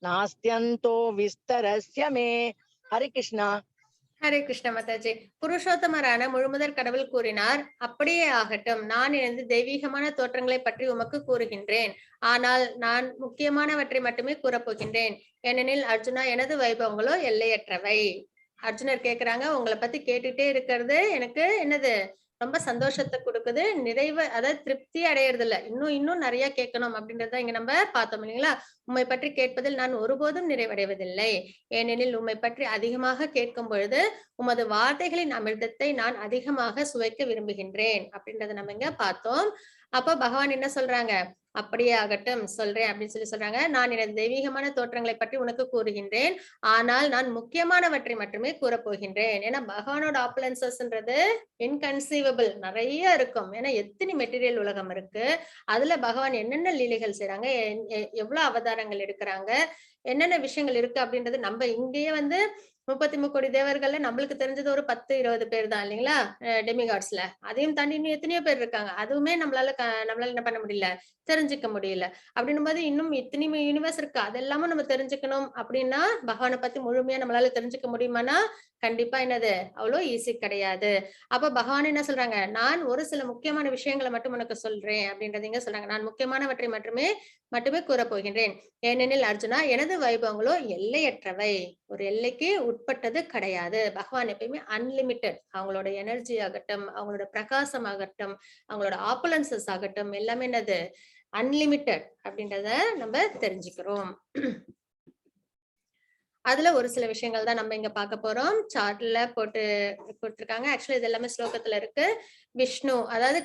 நாஸ்த்யந்தோ விஸ்தரஸ்ய மே. ஹரே கிருஷ்ணா.
ஹரே கிருஷ்ண மாதாஜி. புருஷோத்தமரான முழுமுதற் கடவுள் கூறினார், அப்படியே ஆகட்டும், நான் எனது தெய்வீகமான தோற்றங்களை பற்றி உமக்கு கூறுகின்றேன். ஆனால் நான் முக்கியமானவற்றை மட்டுமே கூறப்போகின்றேன். ஏனெனில் அர்ஜுனா, எனது வைபவங்களோ எல்லையற்றவை. அர்ஜுனர் கேக்குறாங்க, உங்களை பத்தி கேட்டுட்டே இருக்கிறது எனக்கு என்னது, ரொம்ப சந்தோஷத்தை கொடுக்குது, நிறைவு, அதாவது திருப்தி அடையறது இல்ல, இன்னும் நிறைய கேட்கணும் அப்படின்றத இங்க நம்ம பார்த்தோம் இல்லைங்களா? உம்மை பற்றி கேட்பதில் நான் ஒருபோதும் நிறைவடைவதில்லை. ஏனெனில் உம்மை பற்றி அதிகமாக கேட்கும் பொழுது உமது வார்த்தைகளின் அமிர்தத்தை நான் அதிகமாக சுவைக்க விரும்புகின்றேன் அப்படின்றத நம்ம இங்க பார்த்தோம். அப்போ பகவான் என்ன சொல்றாங்க, அப்படியே ஆகட்டும், சொல்றேன் அப்படின்னு சொல்றாங்க. நான் எனது தெய்வீகமான தோற்றங்களை பற்றி உனக்கு கூறுகின்றேன், ஆனால் நான் முக்கியமானவற்றை மட்டுமே கூறப்போகின்றேன். ஏன்னா பகவானோட ஆப்புலன்சஸ்ன்றது இன்கன்சீவபிள், நிறைய இருக்கும். ஏன்னா எத்தனை மெட்டீரியல் உலகம் இருக்கு, அதுல பகவான் என்னென்ன லீலைகள் செய்யறாங்க, எவ்வளவு அவதாரங்கள் எடுக்கிறாங்க, என்னென்ன விஷயங்கள் இருக்கு அப்படின்றது நம்ம இங்கேயே வந்து 33 கோடி தேவர்கள்ல நம்மளுக்கு தெரிஞ்சது ஒரு 10-20 பேர் தான் இல்லைங்களா, டெமிகாட்ஸ்ல. அதையும் தாண்டி இன்னும் எத்தனையோ பேர் இருக்காங்க, அதுவுமே நம்மளால என்ன பண்ண முடியல, தெரிஞ்சுக்க முடியல. அப்படின்னும் போது இன்னும் இத்தனை யூனிவர்ஸ் இருக்கு, அதெல்லாமும் நம்ம தெரிஞ்சுக்கணும் அப்படின்னா பகவானை பத்தி முழுமையா நம்மளால தெரிஞ்சுக்க முடியுமானா கண்டிப்பா என்னது அவ்வளோ ஈஸி கிடையாது. அப்ப பகவான் என்ன சொல்றாங்க, நான் ஒரு சில முக்கியமான விஷயங்களை மட்டும் உனக்கு சொல்றேன் அப்படின்றதீங்க சொல்றாங்க. நான் முக்கியமானவற்றை மட்டுமே கூறப் போகின்றேன். ஏனெனில் அர்ஜுனா, எனது வைபவங்களோ எல்லையற்றவை, ஒரு எல்லைக்கு உட்பட்டது கிடையாது. பகவான் எப்பயுமே அன்லிமிட்டெட். அவங்களோட எனர்ஜி ஆகட்டும், அவங்களோட பிரகாசம் ஆகட்டும், அவங்களோட ஆப்புலன்சஸ் ஆகட்டும், எல்லாமே என்னது அன்லிமிட்டெட் அப்படின்றத நம்ம தெரிஞ்சுக்கிறோம். அதுல ஒரு சில விஷயங்கள் தான் நம்ம இங்க பார்க்க போறோம். சார்ட்ல போட்டிருக்காங்க. ஆக்சுவலி இது எல்லாமே ஸ்லோகத்துல இருக்கு. விஷ்ணு, அதாவது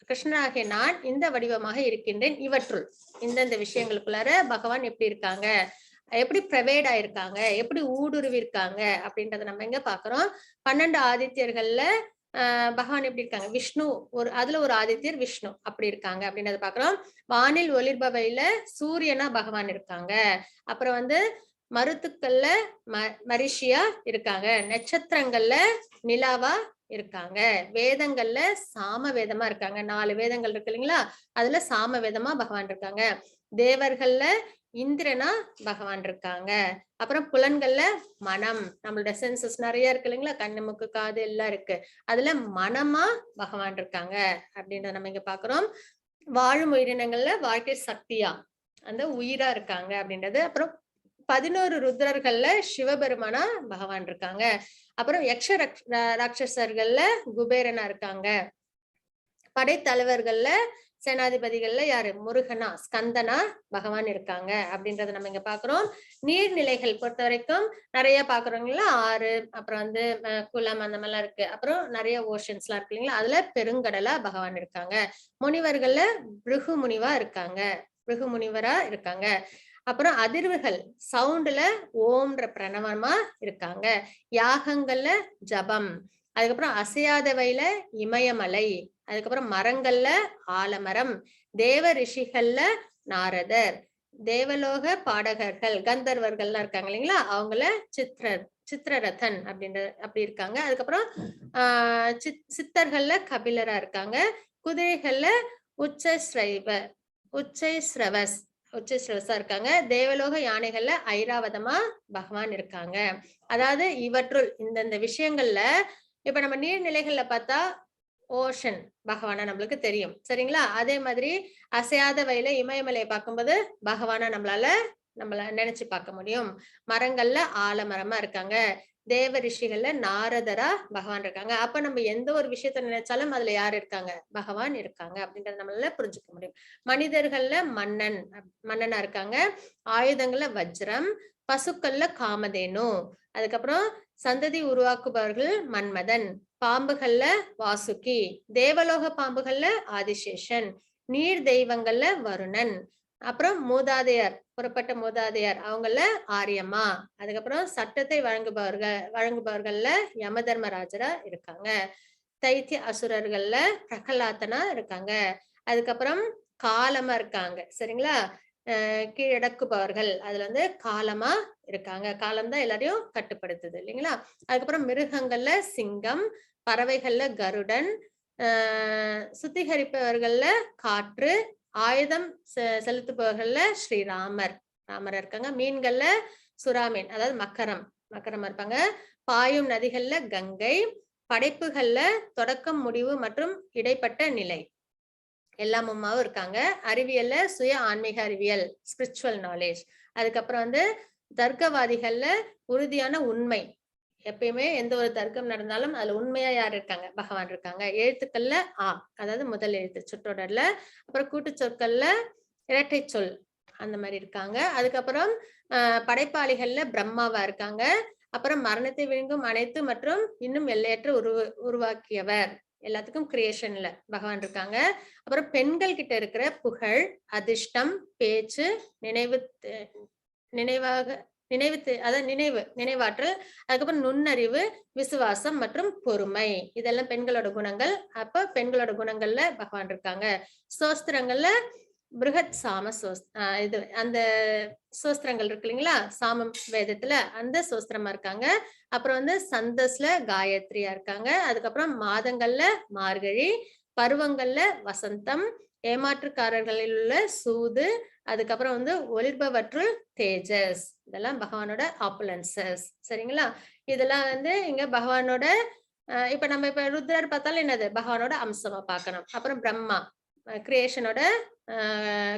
கிருஷ்ணராகிய நான் இந்த வடிவமாக இருக்கின்றேன். இவற்றுள் இந்த விஷயங்களுக்குள்ளார பகவான் எப்படி இருக்காங்க, எப்படி பிரவேட் ஆயிருக்காங்க, எப்படி ஊடுருவி இருக்காங்க அப்படின்றத நம்ம இங்க பாக்குறோம். 12 ஆதித்யர்கள்ல பகவான் எப்படி இருக்காங்க, விஷ்ணு அதுல ஒரு ஆதித்யர் விஷ்ணு அப்படி இருக்காங்க அப்படின்றத பாக்குறோம். வானில் ஒளிர்பவையில சூரியனா பகவான் இருக்காங்க. அப்புறம் வந்து மருத்துக்கள்ல மரிஷியா இருக்காங்க. நட்சத்திரங்கள்ல நிலாவா இருக்காங்க. வேதங்கள்ல சாம வேதமா இருக்காங்க. 4 வேதங்கள் இருக்கு இல்லைங்களா, அதுல சாம வேதமா பகவான் இருக்காங்க. தேவர்கள்ல இந்திரனா பகவான் இருக்காங்க. அப்புறம் புலன்கள்ல மனம், நம்மளோட சென்சஸ் நிறைய இருக்கு இல்லைங்களா, கண்ணு மூக்கு காது எல்லாம் இருக்கு. அதுல மனமா பகவான் இருக்காங்க அப்படின்றத நம்ம இங்க பாக்குறோம். வாழும் உயிரினங்கள்ல வாழ்க்கை சக்தியா அந்த உயிரா இருக்காங்க அப்படின்றது. அப்புறம் 11 ருத்ரர்கள்ல சிவபெருமானா பகவான் இருக்காங்க. அப்புறம் ராட்சசர்கள்ல குபேரனா இருக்காங்க. படைத்தலைவர்கள்ல சேனாதிபதிகள்ல யாரு, முருகனா ஸ்கந்தனா பகவான் இருக்காங்க அப்படின்றத நம்ம இங்க பாக்குறோம். நீர்நிலைகள் பொறுத்த வரைக்கும் நிறைய பாக்குறோங்களா, ஆறு, அப்புறம் வந்து குளம் அந்த மாதிரிலாம் இருக்கு. அப்புறம் நிறைய ஓஷன்ஸ் எல்லாம் இருக்கு இல்லைங்களா, அதுல பெருங்கடலா பகவான் இருக்காங்க. முனிவர்கள்ல பிருகு முனிவா இருக்காங்க, பிருகு முனிவரா இருக்காங்க. அப்புறம் அதிர்வுகள் சவுண்ட்ல ஓம்ன்ற பிரணவமா இருக்காங்க. யாகங்கள்ல ஜபம், அதுக்கப்புறம் அசையாதவையில இமயமலை, அதுக்கப்புறம் மரங்கள்ல ஆலமரம், தேவ ரிஷிகள்ல நாரதர், தேவலோக பாடகர்கள் கந்தர்வர்கள்லாம் இருக்காங்க இல்லைங்களா, அவங்கள சித்திரரதன் அப்படி இருக்காங்க. அதுக்கப்புறம் சித்தர்கள்ல கபிலரா இருக்காங்க. குதிரைகள்ல உச்சைஸ்ரவஸா இருக்காங்க. தேவலோக யானைகள்ல ஐராவதமா பகவான் இருக்காங்க. அதாவது இவற்றுள் இந்தந்த விஷயங்கள்ல இப்ப நம்ம நீர்நிலைகள்ல பார்த்தா ஓஷன் பகவானா நம்மளுக்கு தெரியும், சரிங்களா. அதே மாதிரி அசையாத வயல இமயமலையை பார்க்கும்போது பகவானா நம்மள நினைச்சு பார்க்க முடியும். மரங்கள்ல ஆலமரமா இருக்காங்க. தேவ ரிஷிகள்ல நாரதரா பகவான் இருக்காங்க. அப்ப நம்ம எந்த ஒரு விஷயத்த நினைச்சாலும் அதுல யார் இருக்காங்க, பகவான் இருக்காங்க அப்படின்றத நம்மளால புரிஞ்சுக்க முடியும். மனிதர்கள்ல மன்னனா இருக்காங்க. ஆயுதங்கள்ல வஜ்ரம், பசுக்கள்ல காமதேனு, அதுக்கப்புறம் சந்ததி உருவாக்குபவர்கள் மன்மதன், பாம்புகள்ல வாசுகி, தேவலோக பாம்புகள்ல ஆதிசேஷன், நீர் தெய்வங்கள்ல வருணன், அப்புறம் மூதாதையர் புறப்பட்ட மூதாதையர் அவங்கள ஆரியம்மா, அதுக்கப்புறம் சட்டத்தை வழங்குபவர்கள்ல யம தர்மராஜரா இருக்காங்க. தைத்திய அசுரர்கள்ல பிரகலாத்தனா இருக்காங்க. அதுக்கப்புறம் காலமா இருக்காங்க, சரிங்களா. கீழடக்குபவர்கள் அதுல வந்து காலமா இருக்காங்க. காலம் தான் எல்லாரையும் கட்டுப்படுத்துது இல்லைங்களா. அதுக்கப்புறம் மிருகங்கள்ல சிங்கம், பறவைகள்ல கருடன், சுத்திகரிப்பவர்கள்ல காற்று, ஆயுதம் செலுத்துபவர்கள்ல ஸ்ரீராமர் இருக்காங்க. மீன்கள்ல சுறாமீன் அதாவது மக்கரம் இருப்பாங்க. பாயும் நதிகள்ல கங்கை, படைப்புகள்ல தொடக்கம் முடிவு மற்றும் இடைப்பட்ட நிலை எல்லாமுமாவும் இருக்காங்க. அறிவியல்ல சுய ஆன்மீக அறிவியல் ஸ்பிரிச்சுவல் நாலேஜ், அதுக்கப்புறம் வந்து தர்க்கவாதிகள்ல உறுதியான உண்மை, எப்பயுமே எந்த ஒரு தர்க்கம் நடந்தாலும் அதுல உண்மையா யார் இருக்காங்க, பகவான் இருக்காங்க. எழுத்துக்கள்ல அதாவது முதல் எழுத்து சொற்றொடர்ல, அப்புறம் கூட்டு சொற்கள்ல இரட்டை சொல் அந்த மாதிரி இருக்காங்க. அதுக்கப்புறம் படைப்பாளிகள்ல பிரம்மாவா இருக்காங்க. அப்புறம் மரணத்தை விழுங்கும் அனைத்து மற்றும் இன்னும் எல்லையற்ற உருவாக்கியவர், எல்லாத்துக்கும் கிரியேஷன்ல பகவான் இருக்காங்க. அப்புறம் பெண்கள் கிட்ட இருக்கிற புகழ், அதிர்ஷ்டம், பேச்சு, நினைவாற்றல், அதுக்கப்புறம் நுண்ணறிவு, விசுவாசம் மற்றும் பொறுமை, இதெல்லாம் பெண்களோட குணங்கள். அப்ப பெண்களோட குணங்கள்ல பகவான் இருக்காங்க. சோஸ்திரங்கள்ல பிருகத் சாம இது அந்த சோஸ்திரங்கள் இருக்கு இல்லைங்களா, சாமம் வேதத்துல அந்த சோஸ்திரமா இருக்காங்க. அப்புறம் வந்து சந்தஸ்ல காயத்ரியா இருக்காங்க. அதுக்கப்புறம் மாதங்கள்ல மார்கழி, பருவங்கள்ல வசந்தம், ஏமாற்றுக்காரர்களில் உள்ள சூது, அதுக்கப்புறம் வந்து ஒளிர்பவற்றுள் தேஜஸ், இதெல்லாம் பகவானோட ஆப்புலன்சஸ், சரிங்களா. இதெல்லாம் வந்து இங்க பகவானோட இப்ப நம்ம இப்ப ருத்ரர் பார்த்தாலும் என்னது, பகவானோட அம்சமா பார்க்கணும். அப்புறம் பிரம்மா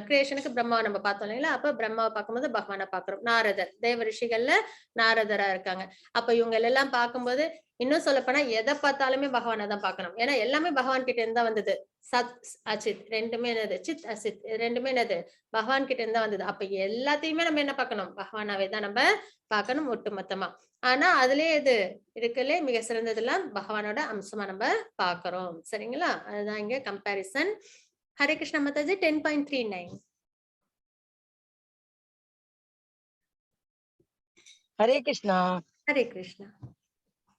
கிரியேஷனுக்கு பிரம்மாவை நம்ம பார்த்தோம் இல்லைங்களா, அப்ப பிரம்மாவை பார்க்கும்போது பகவானை பார்க்கிறோம். நாரதர் தேவ ரிஷிகள்ல நாரதரா இருக்காங்க. அப்ப இவங்க எல்லாம் பார்க்கும்போது இன்னும் சொல்ல போனா எதை பார்த்தாலுமே பகவானை தான் பார்க்கணும். ஏன்னா எல்லாமே பகவான் கிட்ட இருந்தா வந்தது. சத் அச்சித் ரெண்டுமே என்னது, சித் அசித் ரெண்டுமே என்னது, பகவான் கிட்ட இருந்தா வந்தது. அப்ப எல்லாத்தையுமே நம்ம என்ன பார்க்கணும், பகவானாவே தான் நம்ம பார்க்கணும் ஒட்டுமொத்தமா. ஆனா அதுலயே இது இருக்குல்ல மிக சிறந்ததெல்லாம் பகவானோட அம்சமா நம்ம பார்க்கிறோம், சரிங்களா. அதுதான் இங்க கம்பேரிசன். ஹரே கிருஷ்ணா மாதாஜி 10.39.
ஹரே கிருஷ்ணா.
ஹரே கிருஷ்ணா.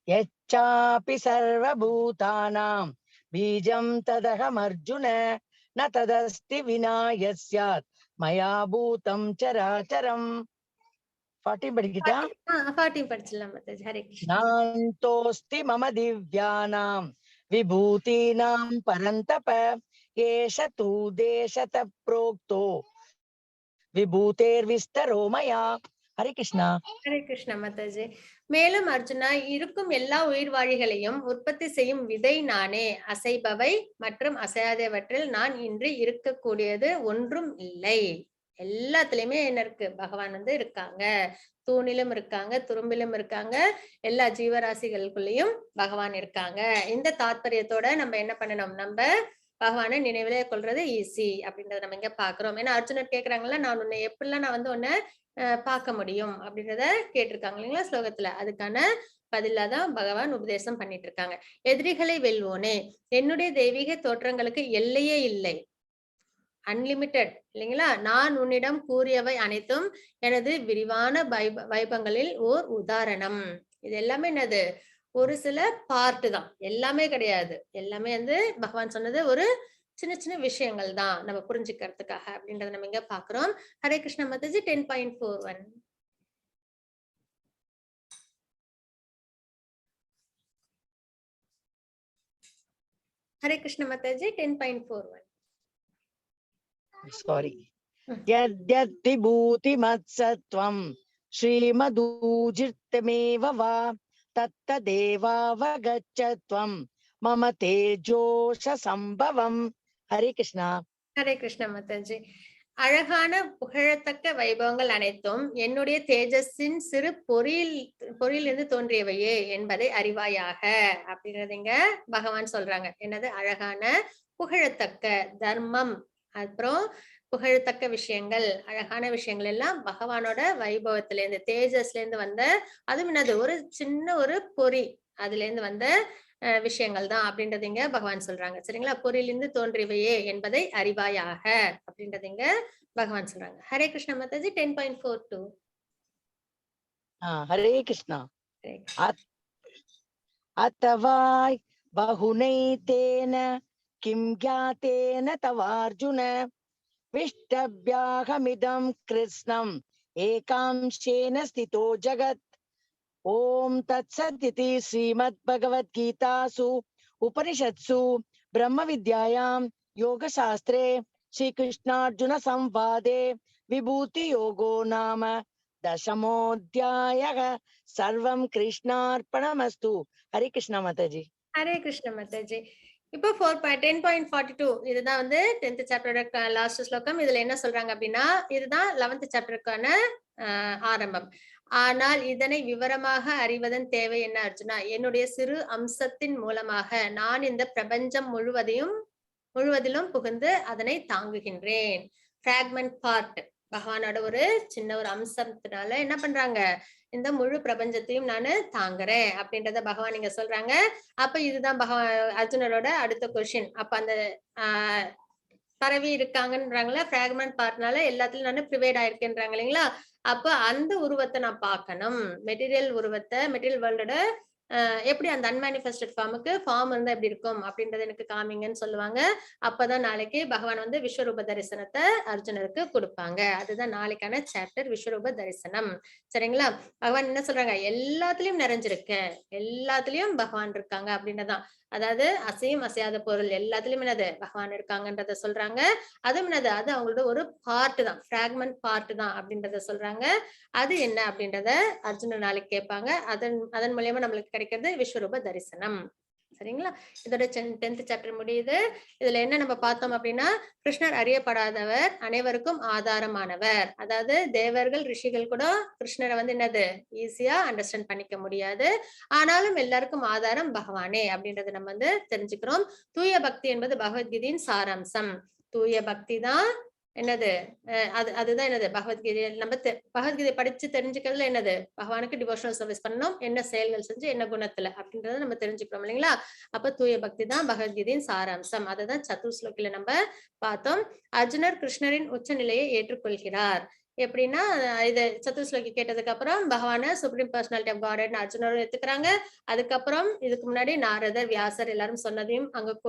யச்சாபி சர்வபூதானாம் பீஜம் ததகம் அர்ஜுன ந ததஸ்தி வினா யஸ்யாத் மயா பூதம் சராச்சரம். 40 படிக்கிட்டா?
40 படிச்சிடலாம் மாதாஜி. ஹரே கிருஷ்ணா.
நாந்தோஸ்தி மம திவ்யானாம் விபூதீனாம் பரந்தப ஏஷ தூ தேசத ப்ரோக்தோ விபூதேர்விஸ்தரோ மயா. ஹரே கிருஷ்ணா.
ஹரே கிருஷ்ணா மாதாஜி. மேலும் அர்ஜுனா, இருக்கும் எல்லா உயிர்வாழிகளையும் உற்பத்தி செய்யும் விதை நானே. அசைபவை மற்றும் அசையாதவற்றில் நான் இன்று இருக்கக்கூடியது ஒன்றும் இல்லை. எல்லாத்துலயுமே என்ன இருக்கு? பகவான் வந்து இருக்காங்க. தூணிலும் இருக்காங்க, துரும்பிலும் இருக்காங்க, எல்லா ஜீவராசிகளுக்குள்ளயும் பகவான் இருக்காங்க. இந்த தாத்பரியத்தோட நம்ம என்ன பண்ணணும்? நம்ம பகவானை நினைவிலே கொள்றது ஈஸி அப்படின்றத நம்ம இங்க பாக்குறோம். ஏன்னா அர்ஜுனர் கேக்குறாங்கல்ல, நான் உன்னை எப்படிலாம் நான் வந்து உன்னை பார்க்க முடியும் அப்படின்றத கேட்டிருக்காங்க இல்லைங்களா ஸ்லோகத்துல. அதுக்கான பதிலா தான் பகவான் உபதேசம் பண்ணிட்டு இருக்காங்க. எதிரிகளை வெல்வோனே, என்னுடைய தெய்வீக தோற்றங்களுக்கு எல்லையே இல்லை, அன்லிமிட்டெட் இல்லைங்களா. நான் உன்னிடம் கூறியவை அனைத்தும் எனது விரிவான வைபங்களில் ஓர் உதாரணம். இது எல்லாமே என்னது? ஒரு சில பார்ட் தான், எல்லாமே கிடையாது. எல்லாமே வந்து பகவான் சொன்னது ஒரு சின்ன சின்ன விஷயங்கள் தான் நம்ம புரிஞ்சுக்கிறதுக்காக அப்படின்றத நம்ம இங்க பாக்குறோம். ஹரே கிருஷ்ண மாதாஜி. 10.41. ஹரே கிருஷ்ண மாதாஜி. 10.41.
சாரி. யத்யத் மத்சத்வம் ஸ்ரீமதூஜிர்த்தமேவ வா தத்ததேவாவகச்சத்வம் மம தேஜோஷ சம்பவம். ஹரே கிருஷ்ணா.
ஹரே கிருஷ்ண மாதாஜி. அழகான புகழத்தக்க வைபவங்கள் அனைத்தும் என்னுடைய தேஜஸின் சிறு பொறியிலிருந்து தோன்றியவையே என்பதை அறிவாயாக அப்படின்றதுங்க பகவான் சொல்றாங்க. என்னது? அழகான புகழத்தக்க தர்மம், அப்புறம் புகழத்தக்க விஷயங்கள், அழகான விஷயங்கள் எல்லாம் பகவானோட வைபவத்துல இருந்து, தேஜஸ்ல இருந்து வந்த, அதுவும் என்னது? ஒரு சின்ன ஒரு பொறி, அதுல இருந்து வந்த விஷயங்கள் தான் அப்படின்றதுங்க பகவான் சொல்றாங்க. சரிங்களா? பொறியிலிருந்து தோன்றியவையே என்பதை அறிவாயாக அப்படின்றதுங்க பகவான் சொல்றாங்க. ஹரே கிருஷ்ண மாதாஜி. 10.42.
ஹரே கிருஷ்ணா. அத்தவாய் பகுனைதேன கிம் க்யாதேன தவார்ஜுன விஷ்டப்யாஹமிதம் கிருஷ்ணம் ஏகாம்சேன ஸ்திதோ ஜகத். ஓம் தத்சத் இதி ஸ்ரீமத் பகவத்கீதாசு உபனிஷத்சு பிரம்ம வித்யாயாம் யோக சாஸ்திரே ஸ்ரீ கிருஷ்ணார்ஜுன சம்வாதே விபூதி யோகோ நாம தசமோத்யாயः. சர்வம் கிருஷ்ணார்ப்பணமஸ்து. ஹரே கிருஷ்ணா மாதாஜி.
ஹரே கிருஷ்ண மாதாஜி. இப்போ 10.42 இதுதான் வந்து 10th சாப்டரோட லாஸ்ட் ஸ்லோகம். இதுல என்ன சொல்றாங்க அப்படின்னா, இதுதான் 11th சாப்டருக்கான ஆரம்பம். ஆனால் இதனை விவரமாக அறிவதன் தேவை என்ன அர்ஜுனா? என்னுடைய சிறு அம்சத்தின் மூலமாக நான் இந்த பிரபஞ்சம் முழுவதிலும் புகுந்து அதனை தாங்குகின்றேன். பிராக்மெண்ட் பார்ட், பகவானோட ஒரு சின்ன ஒரு அம்சத்தினால என்ன பண்றாங்க? இந்த முழு பிரபஞ்சத்தையும் நானு தாங்குறேன் அப்படின்றத பகவான் இங்க சொல்றாங்க. அப்ப இதுதான் அர்ஜுனரோட அடுத்த கொஸ்டின். அப்ப அந்த பரவி இருக்காங்கன்றாங்களா, பிராக்மெண்ட் பார்ட்னால எல்லாத்துலயும் நானு ப்ரிவேட் ஆயிருக்கேன்றாங்க இல்லைங்களா. அப்ப அந்த உருவத்தை நான் பார்க்கணும். மெட்டீரியல் உருவத்தை, மெட்டீரியல் வேர்ல்டோட எப்படி அந்த அன்மேனிஃபெஸ்டட் ஃபார்முக்கு ஃபார்ம் இருந்தா எப்படி இருக்கும் அப்படின்றத எனக்கு காமிங்கன்னு சொல்லுவாங்க. அப்பதான் நாளைக்கு பகவான் வந்து விஸ்வரூப தரிசனத்தை அர்ஜுனருக்கு கொடுப்பாங்க. அதுதான் நாளைக்கான சாப்டர், விஸ்வரூப தரிசனம். சரிங்களா? பகவான் என்ன சொல்றாங்க? எல்லாத்துலயும் நிறைஞ்சிருக்கு, எல்லாத்துலயும் பகவான் இருக்காங்க அப்படின்றதான். அதாவது அசையும் அசையாத பொருள் எல்லாத்துலயும் என்னது? பகவான் இருக்காங்கன்றத சொல்றாங்க. அதுவும் என்னது? அது அவங்களோட ஒரு பார்ட் தான், பிராக்மெண்ட் பார்ட் தான் அப்படின்றத சொல்றாங்க. அது என்ன அப்படின்றத அர்ஜுனன் நாளைக்கு கேட்பாங்க. அதன் மூலியமா நம்மளுக்கு கிடைக்கிறது விஸ்வரூப தரிசனம். சரிங்களா? இதோட 10th சாப்டர் முடியுது. இதுல என்ன நம்ம பார்த்தோம் அப்படின்னா, கிருஷ்ணர் அறியப்படாதவர், அனைவருக்கும் ஆதாரமானவர். அதாவது தேவர்கள், ரிஷிகள் கூட கிருஷ்ணரை வந்து என்னது ஈஸியா அண்டர்ஸ்டாண்ட் பண்ணிக்க முடியாது. ஆனாலும் எல்லாருக்கும் ஆதாரம் பகவானே அப்படின்றத நம்ம வந்து தெரிஞ்சுக்கிறோம். தூய பக்தி என்பது பகவத்கீதையின் சாராம்சம். தூய பக்தி தான் என்னது? அதுதான் என்னது? பகவத்கீதை. நம்ம பகவத்கீதை படிச்சு தெரிஞ்சுக்கிறதுல என்னது? பகவானுக்கு டிவோஷனல் சர்வீஸ் பண்ணணும், என்ன செயல்கள் செஞ்சு என்ன குணத்துல அப்படின்றத நம்ம தெரிஞ்சுக்கிறோம் இல்லைங்களா. அப்ப தூய பக்தி தான் பகவத்கீதையின் சாராம்சம். அததான் சதுர்ஸ்லோகில நம்ம பார்த்தோம். அர்ஜுனர் கிருஷ்ணரின் உச்ச நிலையை ஏற்றுக்கொள்கிறார். எப்படின்னா, இது சதுர்ஸ்லோகி கேட்டதுக்கு அப்புறம் பகவான சுப்ரீம் பர்சனாலிட்டி ஆஃப் காட் அர்ஜுனரும் எடுத்துக்கிறாங்க. அதுக்கப்புறம் இதுக்கு முன்னாடி நாரதர், வியாசர் எல்லாரும் சொன்னதையும் அங்க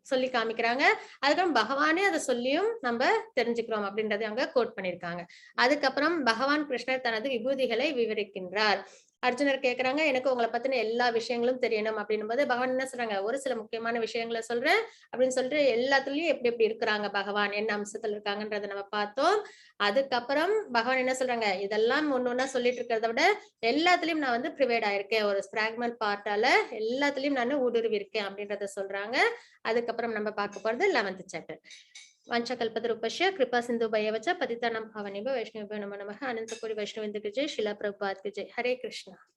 சொல்லி காமிக்கிறாங்க. அதுக்கப்புறம் பகவானே அதை சொல்லியும் நம்ம தெரிஞ்சுக்கிறோம் அப்படின்றத அங்க கோட் பண்ணிருக்காங்க. அதுக்கப்புறம் பகவான் கிருஷ்ணர் தனது விபூதிகளை விவரிக்கின்றார். அர்ஜுனர் கேக்குறாங்க எனக்கு உங்களை பத்தின எல்லா விஷயங்களும் தெரியணும் அப்படின்னும் போது பகவான் என்ன சொல்றாங்க ஒரு சில முக்கியமான விஷயங்களை சொல்றேன் அப்படின்னு சொல்லிட்டு எல்லாத்துலயும் எப்படி எப்படி இருக்கிறாங்க பகவான் என்ன அம்சத்துல இருக்காங்கன்றத நம்ம பார்த்தோம். அதுக்கப்புறம் பகவான் என்ன சொல்றாங்க இதெல்லாம் ஒண்ணு சொல்லிட்டு இருக்கிறத விட எல்லாத்துலயும் நான் வந்து ப்ரிவேட் ஆயிருக்கேன் ஒரு ஃபிராக்மெண்ட் பார்ட்டால எல்லாத்துலயும் நான் ஊடுருவி இருக்கேன் அப்படின்றத சொல்றாங்க. அதுக்கப்புறம் நம்ம பார்க்க போறது 11th சாப்டர். वाञ्छाकल्पतरुभ्यश्च कृपा सिन्धुभ्येव च पतितानां पावनेभ्यो वैष्णवेभ्यो नमो नमः. अनंत कोटि वैष्णवेन्द्र की जय, शिला प्रभुपाद की जय. हरे कृष्ण.